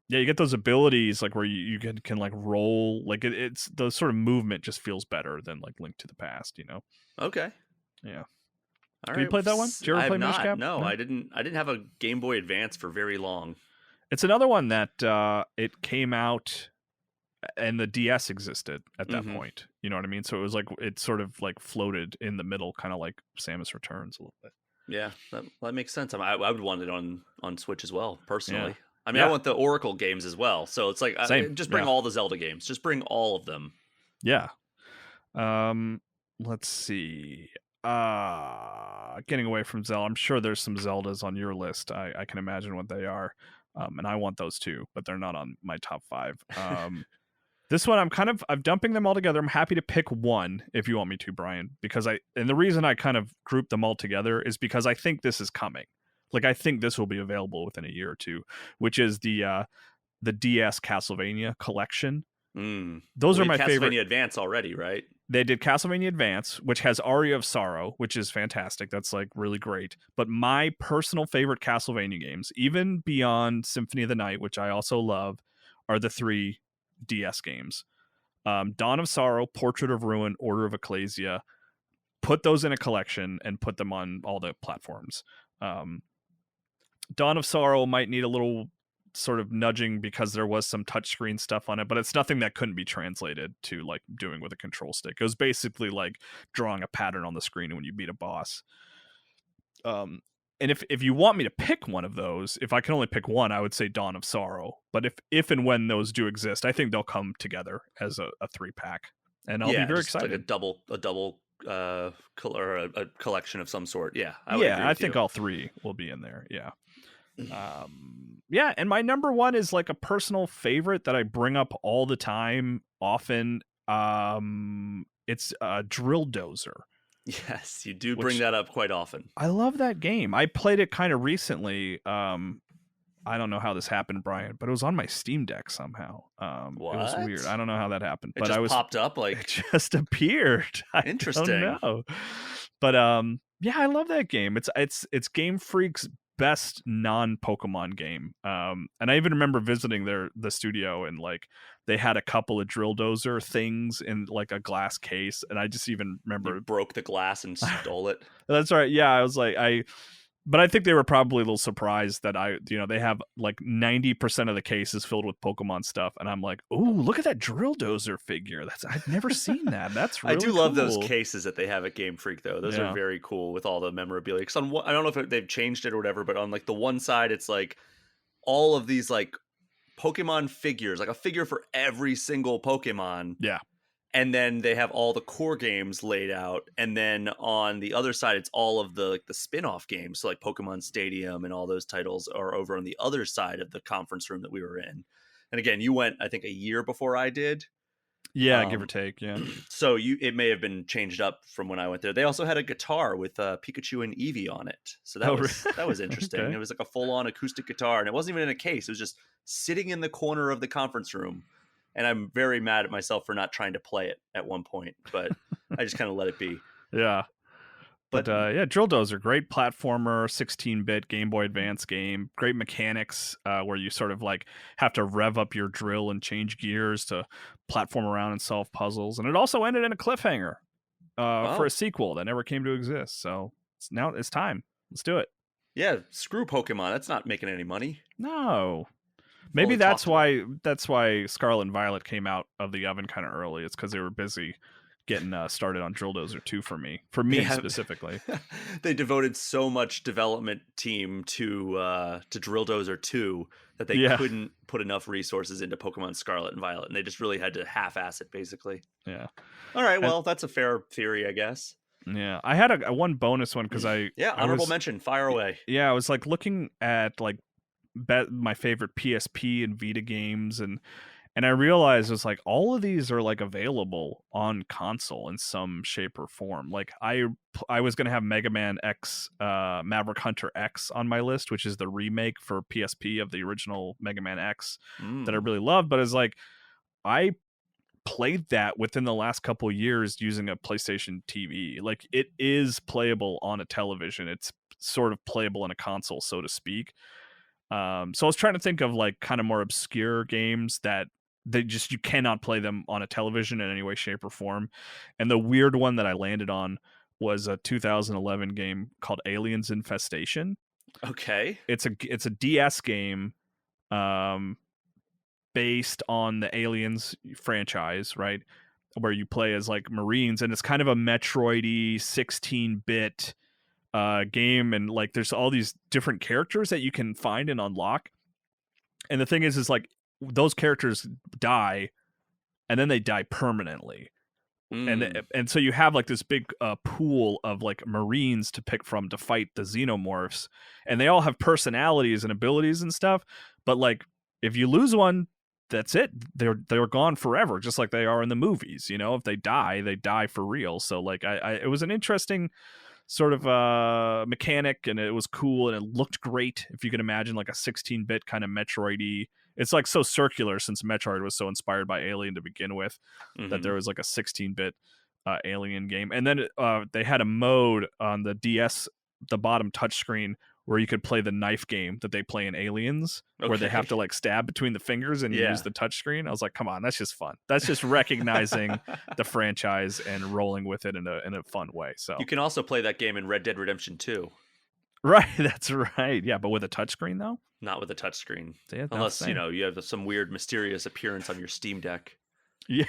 Yeah, you get those abilities like where you can like roll, like it's the sort of movement just feels better than like Link to the Past, Okay. Yeah. All Have you played that one? Did you ever play Minish Cap? No, I didn't have a Game Boy Advance for very long. It's another one that it came out and the DS existed at that point. You know what I mean? So it was like it sort of like floated in the middle, kind of like Samus Returns a little bit. Yeah, that makes sense. I would want it on Switch as well, personally. Yeah. I mean, I want the Oracle games as well. So it's like, just bring all the Zelda games. Just bring all of them. Yeah. Let's see. Getting away from Zelda, I'm sure there's some Zeldas on your list. I can imagine what they are. And I want those too, but they're not on my top 5. This one, I'm dumping them all together. I'm happy to pick one if you want me to, Brian, because and the reason I kind of grouped them all together is because I think this is coming. Like, I think this will be available within a year or two, which is the DS Castlevania collection. Those are my favorite. Castlevania Advance already, right? They did Castlevania Advance, which has Aria of Sorrow, which is fantastic. That's like really great. But my personal favorite Castlevania games, even beyond Symphony of the Night, which I also love, are the 3 DS games. Dawn of Sorrow, Portrait of Ruin, Order of Ecclesia. Put those in a collection and put them on all the platforms. Dawn of Sorrow might need a little sort of nudging because there was some touchscreen stuff on it, but it's nothing that couldn't be translated to like doing with a control stick. It was basically like drawing a pattern on the screen when you beat a boss. And if you want me to pick one of those, if I can only pick one, I would say Dawn of Sorrow. But if and when those do exist, I think they'll come together as a 3-pack, and I'll be very excited. Like a double or a collection of some sort. Yeah, I think all 3 will be in there. Yeah. Yeah, and my number 1 is like a personal favorite that I bring up all the time, often. It's Drill Dozer. Yes, you do bring that up quite often. I love that game. I played it kind of recently. I don't know how this happened, Brian, but it was on my Steam Deck somehow. It was weird. I don't know how that happened. But it popped up like it just appeared. Interesting. I don't know. But yeah, I love that game. It's Game Freak's best non-Pokemon game. And I even remember visiting the studio, and like they had a couple of Drill Dozer things in like a glass case, and I just even remember you broke the glass and stole it. That's right. Yeah, I was like but I think they were probably a little surprised that they have like 90% of the cases filled with Pokemon stuff, and I'm like, oh, look at that Drill Dozer figure. I've never seen that. That's really I do cool. love those cases that they have at Game Freak, though. Those are very cool with all the memorabilia. Because I don't know if they've changed it or whatever, but on like the one side, it's like all of these like Pokemon figures, like a figure for every single Pokemon. Yeah. And then they have all the core games laid out, and then on the other side, it's all of the spin-off games. So like Pokemon Stadium and all those titles are over on the other side of the conference room that we were in. And again, you went, I think, a year before I did. Yeah, give or take. Yeah. So it may have been changed up from when I went there. They also had a guitar with Pikachu and Eevee on it. So that was interesting. Okay. It was like a full-on acoustic guitar, and it wasn't even in a case. It was just sitting in the corner of the conference room. And I'm very mad at myself for not trying to play it at one point, but I just kind of let it be. Yeah. But yeah, Drill Dozer, great platformer, 16-bit Game Boy Advance game, great mechanics where you sort of like have to rev up your drill and change gears to platform around and solve puzzles. And it also ended in a cliffhanger for a sequel that never came to exist. So now it's time. Let's do it. Yeah, screw Pokemon. That's not making any money. No. Maybe only that's talked about. why Scarlet and Violet came out of the oven kind of early. It's because they were busy getting started on Drill Dozer 2 for me Yeah, specifically. they devoted so much development team to Drill Dozer 2 that they Yeah. couldn't put enough resources into Pokemon Scarlet and Violet, and they just really had to half-ass it, basically. Yeah. All right, And well, that's a fair theory, I guess. yeah, I had a one bonus one because Yeah, I honorable was mention, fire away. yeah, I was like looking at like my favorite PSP and Vita games, and I realized it's like all of these are like available on console in some shape or form. Like I was gonna have Mega Man X, Maverick Hunter X on my list, which is the remake for PSP of the original Mega Man X that I really loved. But it's like I played that within the last couple of years using a PlayStation TV. Like it is playable on a television. It's sort of playable on a console, so to speak. So I was trying to think of like kind of more obscure games that you cannot play them on a television in any way, shape, or form. And the weird one that I landed on was a 2011 game called Aliens Infestation. Okay. It's a DS game based on the Aliens franchise, right? Where you play as like Marines, and it's kind of a Metroid-y 16-bit game, and like there's all these different characters that you can find and unlock. And the thing is like those characters die, and then they die permanently. And so you have like this big pool of like Marines to pick from to fight the xenomorphs, and they all have personalities and abilities and stuff. But like if you lose one, that's it. They're gone forever, just like they are in the movies. You know, if they die for real. So like it was an interesting sort of mechanic, and it was cool, and it looked great. If you can imagine like a 16-bit kind of Metroid-y. It's like so circular since Metroid was so inspired by Alien to begin with, that there was like a 16-bit Alien game. And then they had a mode on the DS, the bottom touchscreen, where you could play the knife game that they play in Aliens, where they have to like stab between the fingers and use the touchscreen. I was like, come on, that's just fun. That's just recognizing the franchise and rolling with it in a fun way. So you can also play that game in Red Dead Redemption 2. Right, that's right. Yeah, but with a touchscreen though? Not with a touchscreen. Yeah, unless, you have some weird mysterious appearance on your Steam Deck. Yeah.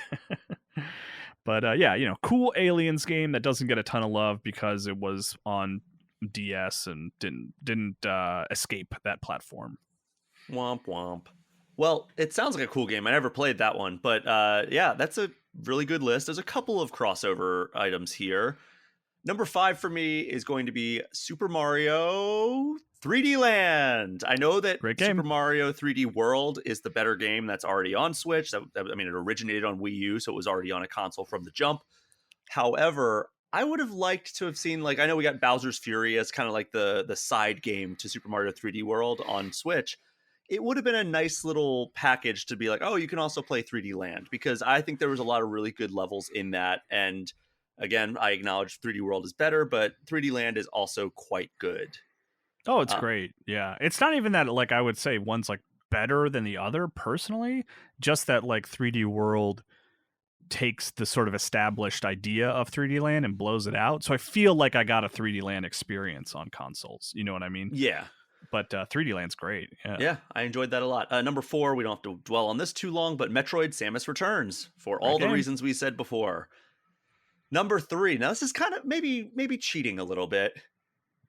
But yeah, cool Aliens game that doesn't get a ton of love because it was on DS and didn't escape that platform. Womp womp. Well, it sounds like a cool game. I never played that one, but yeah, that's a really good list. There's a couple of crossover items here. Number 5 for me is going to be Super Mario 3D Land. I know that Super Mario 3D World is the better game that's already on Switch. It originated on Wii U, so it was already on a console from the jump. However, I would have liked to have seen, like, I know we got Bowser's Fury as kind of like the side game to Super Mario 3D World on Switch. It would have been a nice little package to be like, oh, you can also play 3D Land, because I think there was a lot of really good levels in that. And again, I acknowledge 3D World is better, but 3D Land is also quite good. Oh, it's great. Yeah. It's not even that, like, I would say one's like better than the other personally, just that like 3D World takes the sort of established idea of 3D Land and blows it out. So I feel like I got a 3D Land experience on consoles. You know what I mean? Yeah. But 3D Land's great. Yeah, I enjoyed that a lot. Number 4, we don't have to dwell on this too long, but Metroid Samus Returns, for all the reasons we said before. Number 3, now this is kind of maybe cheating a little bit.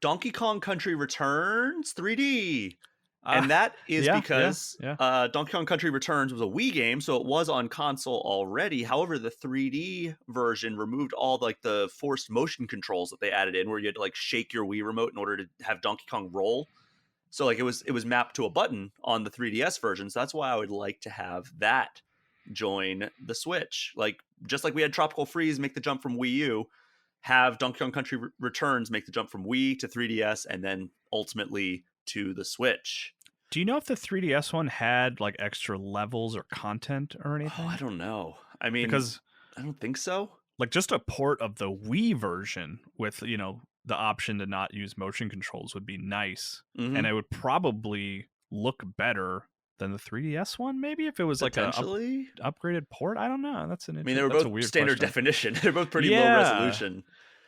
Donkey Kong Country Returns 3D. And that is because Donkey Kong Country Returns was a Wii game, so it was on console already. However, the 3D version removed all like the forced motion controls that they added in, where you had to like shake your Wii remote in order to have Donkey Kong roll. So like it was mapped to a button on the 3DS version. So that's why I would like to have that join the Switch. Like just like we had Tropical Freeze make the jump from Wii U, have Donkey Kong Country Returns make the jump from Wii to 3DS and then ultimately to the Switch. Do you know if the 3DS one had like extra levels or content or anything? Oh, I don't know. I mean, because I don't think so. Like just a port of the Wii version with, the option to not use motion controls would be nice. Mm-hmm. And it would probably look better than the 3DS one, maybe, if it was like an upgraded port. I don't know. That's an interesting. I mean, they were both a weird standard question. definition. They're both pretty low resolution.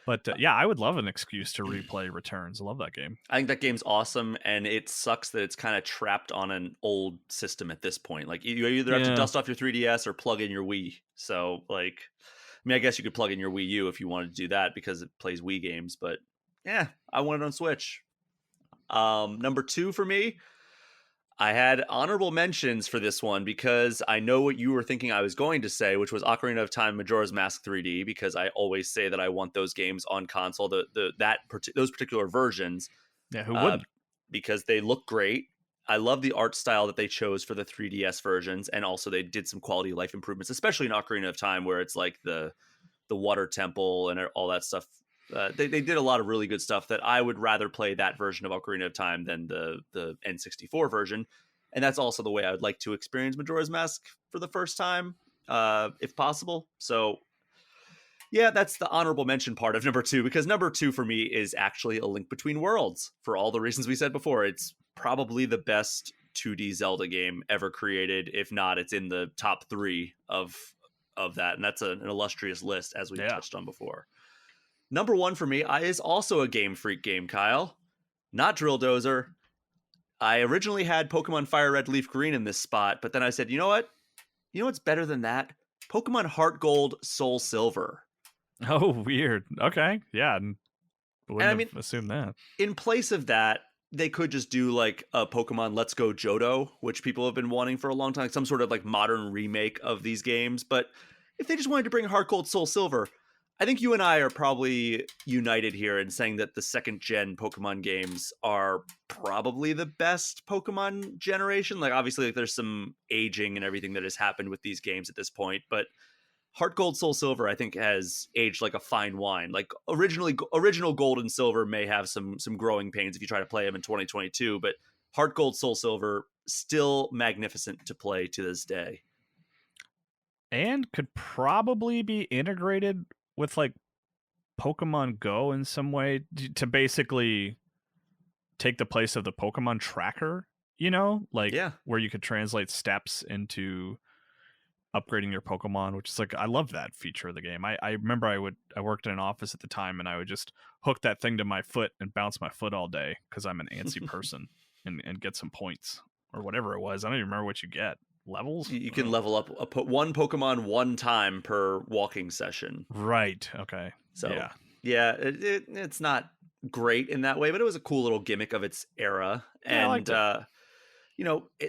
But yeah, I would love an excuse to replay Returns. I love that game. I think that game's awesome, and it sucks that it's kind of trapped on an old system at this point. Like you either have to dust off your 3DS or plug in your Wii. So like, I mean, I guess you could plug in your Wii U if you wanted to do that because it plays Wii games. But yeah, I want it on Switch. Number 2 for me, I had honorable mentions for this one because I know what you were thinking I was going to say, which was Ocarina of Time Majora's Mask 3D, because I always say that I want those games on console, those particular versions. Yeah, who wouldn't? Because they look great. I love the art style that they chose for the 3DS versions, and also they did some quality of life improvements, especially in Ocarina of Time, where it's like the water temple and all that stuff. They did a lot of really good stuff that I would rather play that version of Ocarina of Time than the N64 version. And that's also the way I would like to experience Majora's Mask for the first time, if possible. So yeah, that's the honorable mention part of number 2, because number 2 for me is actually A Link Between Worlds for all the reasons we said before. It's probably the best 2D Zelda game ever created. If not, it's in the top 3 of that. And that's an illustrious list, as we touched on before. Number 1 for me is also a Game Freak game, Kyle. Not Drill Dozer. I originally had Pokemon Fire Red Leaf Green in this spot, but then I said, you know what? You know what's better than that? Pokemon Heart Gold Soul Silver. Oh, weird. Okay. Yeah. Wouldn't have assumed that. In place of that, they could just do like a Pokemon Let's Go Johto, which people have been wanting for a long time, some sort of like modern remake of these games. But if they just wanted to bring Heart Gold Soul Silver, I think you and I are probably united here in saying that the second gen Pokemon games are probably the best Pokemon generation. Like obviously like there's some aging and everything that has happened with these games at this point, but Heart Gold Soul Silver I think has aged like a fine wine. Like original Gold and Silver may have some growing pains if you try to play them in 2022, but Heart Gold Soul Silver still magnificent to play to this day. And could probably be integrated with like Pokemon Go in some way to basically take the place of the Pokemon tracker, like where you could translate steps into upgrading your Pokemon, which is like, I love that feature of the game. I remember I worked in an office at the time and I would just hook that thing to my foot and bounce my foot all day because I'm an antsy person and get some points or whatever it was. I don't even remember what you get. Levels? You can level up one Pokemon one time per walking session. Right. Okay. So yeah, it's not great in that way, but it was a cool little gimmick of its era. Yeah, and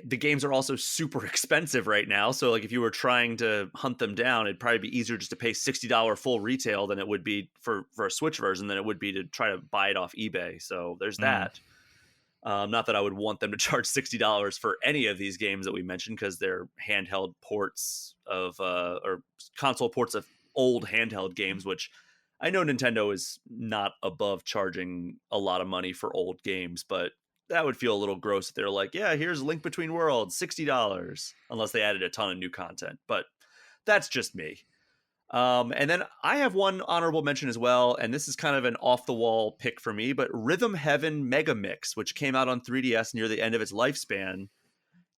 the games are also super expensive right now. So like if you were trying to hunt them down, it'd probably be easier just to pay $60 full retail than it would be for a Switch version than it would be to try to buy it off eBay. So there's that. Not that I would want them to charge $60 for any of these games that we mentioned because they're handheld ports of or console ports of old handheld games, which I know Nintendo is not above charging a lot of money for old games, but that would feel a little gross if they're like, yeah, here's Link Between Worlds, $60, unless they added a ton of new content. But that's just me. And then I have one honorable mention as well, and this is kind of an off-the-wall pick for me, but Rhythm Heaven Mega Mix, which came out on 3DS near the end of its lifespan.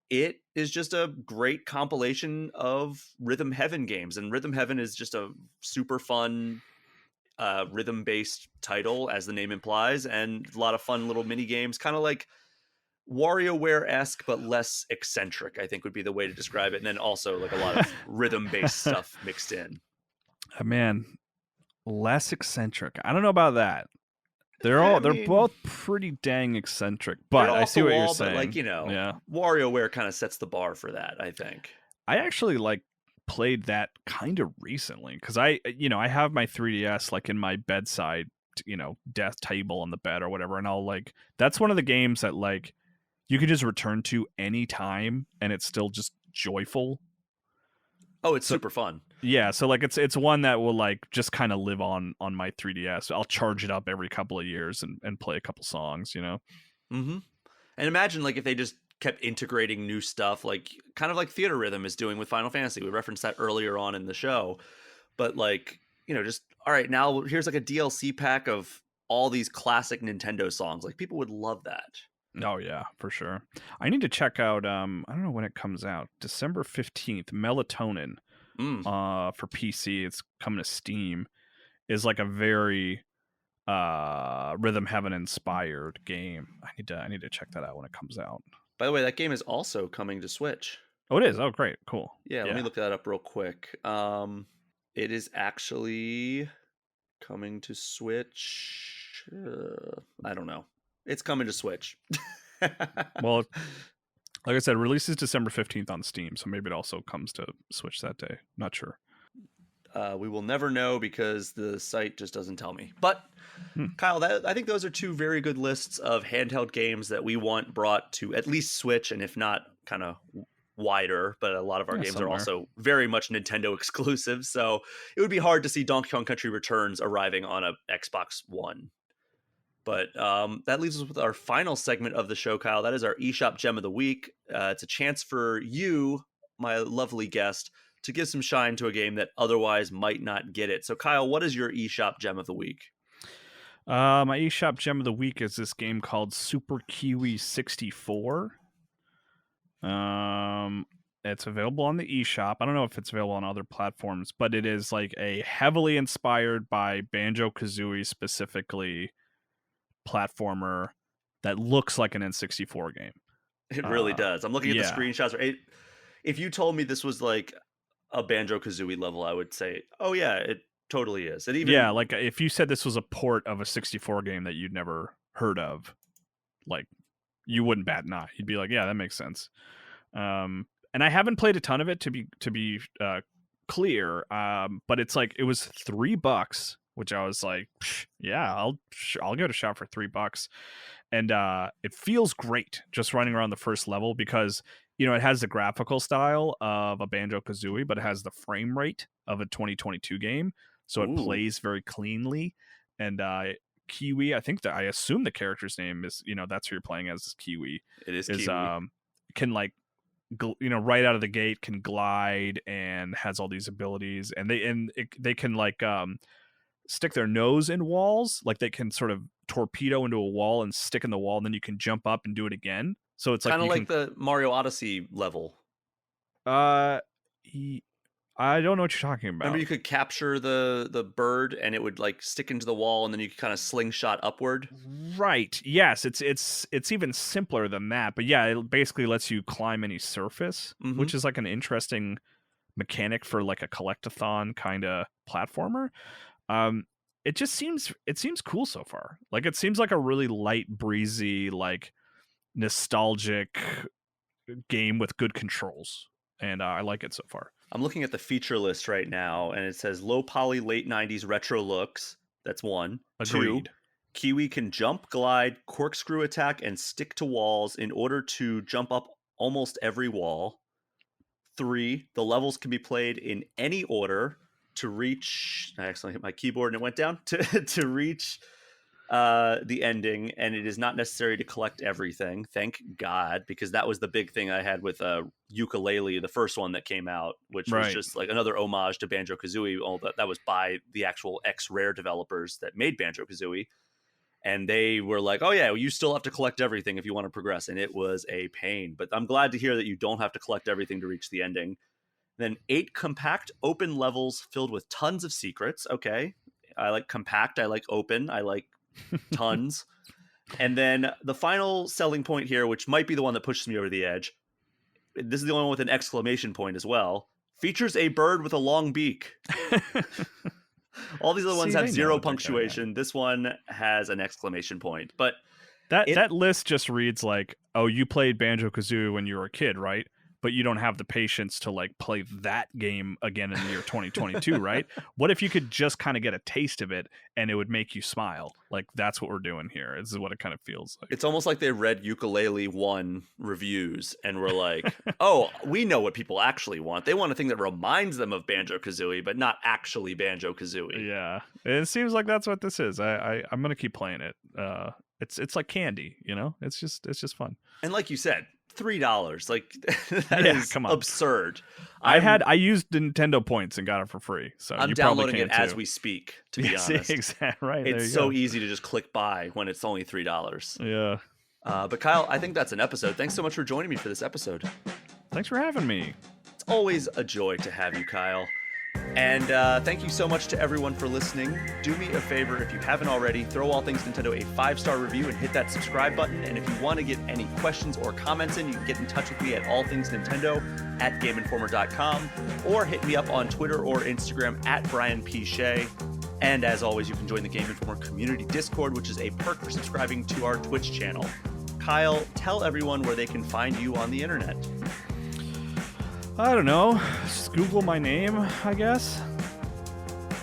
It is just a great compilation of Rhythm Heaven games, and Rhythm Heaven is just a super fun rhythm-based title, as the name implies, and a lot of fun little mini games, kind of like WarioWare-esque, but less eccentric, I think would be the way to describe it, and then also like a lot of rhythm-based stuff mixed in. Man, less eccentric. I don't know about that. They're both pretty dang eccentric, but I see what you're saying. But like, WarioWare kind of sets the bar for that, I think. I actually played that kind of recently because I have my 3DS like in my bedside, desk table on the bed or whatever, and I'll that's one of the games that you can just return to any time and it's still just joyful. Oh, it's super fun. Yeah, so it's one that will just kind of live on my 3DS. I'll charge it up every couple of years and play a couple songs, Mm-hmm. And imagine if they just kept integrating new stuff, kind of like Theater Rhythm is doing with Final Fantasy. We referenced that earlier on in the show. But just all right, now here's a DLC pack of all these classic Nintendo songs. People would love that. Oh yeah, for sure. I need to check out I don't know when it comes out. December 15th, Melatonin. For PC, it's coming to Steam, is a very Rhythm Heaven inspired game. I need to check that out when it comes out. By the way, that game is also coming to Switch. Oh, it is. Oh, great, cool. Yeah, let me look that up real quick. It is actually coming to Switch. I don't know. It's coming to Switch. Well, like I said, releases December 15th on Steam, so maybe it also comes to Switch that day. Not sure. We will never know because the site just doesn't tell me. But Kyle, I think those are two very good lists of handheld games that we want brought to at least Switch, and if not, kind of wider. But a lot of our games somewhere. are also very much Nintendo exclusive, so it would be hard to see Donkey Kong Country Returns arriving on a Xbox One. But that leaves us with our final segment of the show, Kyle. That is our eShop Gem of the Week. It's a chance for you, my lovely guest, to give some shine to a game that otherwise might not get it. So, Kyle, what is your eShop Gem of the Week? My eShop Gem of the Week is this game called Super Kiwi 64. It's available on the eShop. I don't know if it's available on other platforms, but it is like a heavily inspired by Banjo-Kazooie specifically platformer that looks like an N64 game. It really does. I'm looking at the yeah. screenshots. If you told me this was like a Banjo-Kazooie level, I would say, oh yeah, it totally is. It even Yeah, like if you said this was a port of a 64 game that you'd never heard of, like you wouldn't bat an eye. You'd be like, yeah, that makes sense. And I haven't played a ton of it to be clear, but it's like it was $3, which I was like, yeah, I'll give it a shot for $3. And it feels great just running around the first level because, you know, it has the graphical style of a Banjo-Kazooie, but it has the frame rate of a 2022 game. So it plays very cleanly. And Kiwi, I assume the character's name is, you know, that's who you're playing as, is Kiwi. It is Kiwi. Can like, you know, right out of the gate can glide and has all these abilities. And they can like stick their nose in walls. Like they can sort of torpedo into a wall and stick in the wall, and then you can jump up and do it again. So it's kind of like the Mario Odyssey level. I don't know what you're talking about. Remember, you could capture the bird, and it would like stick into the wall, and then you could kind of slingshot upward. Right. Yes. It's even simpler than that. But yeah, it basically lets you climb any surface, which is like an interesting mechanic for like a collectathon kind of platformer. It seems cool so far. Like it seems like a really light, breezy, like nostalgic game with good controls, and I like it so far. I'm looking at the feature list right now, and it says low poly late 90s retro looks. That's one. Agreed. 2, Kiwi can jump, glide, corkscrew attack, and stick to walls in order to jump up almost every wall. 3, the levels can be played in any order to reach. I accidentally hit my keyboard and it went down to reach the ending, and it is not necessary to collect everything. Thank God, because that was the big thing I had with Ukulele, the first one that came out, which was just like another homage to Banjo-Kazooie. All that was by the actual X-Rare developers that made Banjo-Kazooie, and they were like, "Oh yeah, you still have to collect everything if you want to progress," and it was a pain. But I'm glad to hear that you don't have to collect everything to reach the ending. Then 8 compact open levels filled with tons of secrets. Okay, I like compact. I like open. I like tons. And then the final selling point here, which might be the one that pushes me over the edge, this is the only one with an exclamation point as well, features a bird with a long beak. All these other ones have 0 punctuation. This one has an exclamation point. But that list just reads like, oh, you played Banjo-Kazooie when you were a kid, right? But you don't have the patience to like play that game again in the year 2022, right? What if you could just kind of get a taste of it and it would make you smile? Like that's what we're doing here. This is what it kind of feels like. It's almost like they read Ukulele 1 reviews and were like, oh, we know what people actually want. They want a thing that reminds them of Banjo-Kazooie, but not actually Banjo-Kazooie. Yeah, it seems like that's what this is. I'm gonna keep playing it. It's like candy, you know. It's just fun. And like you said, $3, like that is absurd. I used Nintendo points and got it for free, so I'm downloading it as we speak, to be honest. Exactly right. It's so easy to just click buy when it's only $3. Yeah. But Kyle, I think that's an episode. Thanks so much for joining me for this episode. Thanks for having me. It's always a joy to have you, Kyle. And thank you so much to everyone for listening. Do me a favor, if you haven't already, throw All Things Nintendo a 5-star review and hit that subscribe button. And if you want to get any questions or comments in, you can get in touch with me at allthingsnintendo@gameinformer.com or hit me up on Twitter or Instagram at Brian P. Shea. And as always, you can join the Game Informer community Discord, which is a perk for subscribing to our Twitch channel. Kyle, tell everyone where they can find you on the internet. I don't know. Just Google my name, I guess.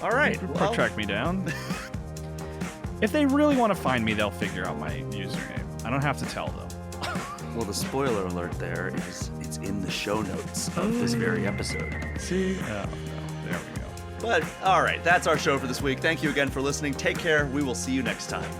All right. Well, track me down. If they really want to find me, they'll figure out my username. I don't have to tell them. Well, the spoiler alert there is it's in the show notes of this very episode. See? Oh, no. There we go. But all right, that's our show for this week. Thank you again for listening. Take care. We will see you next time.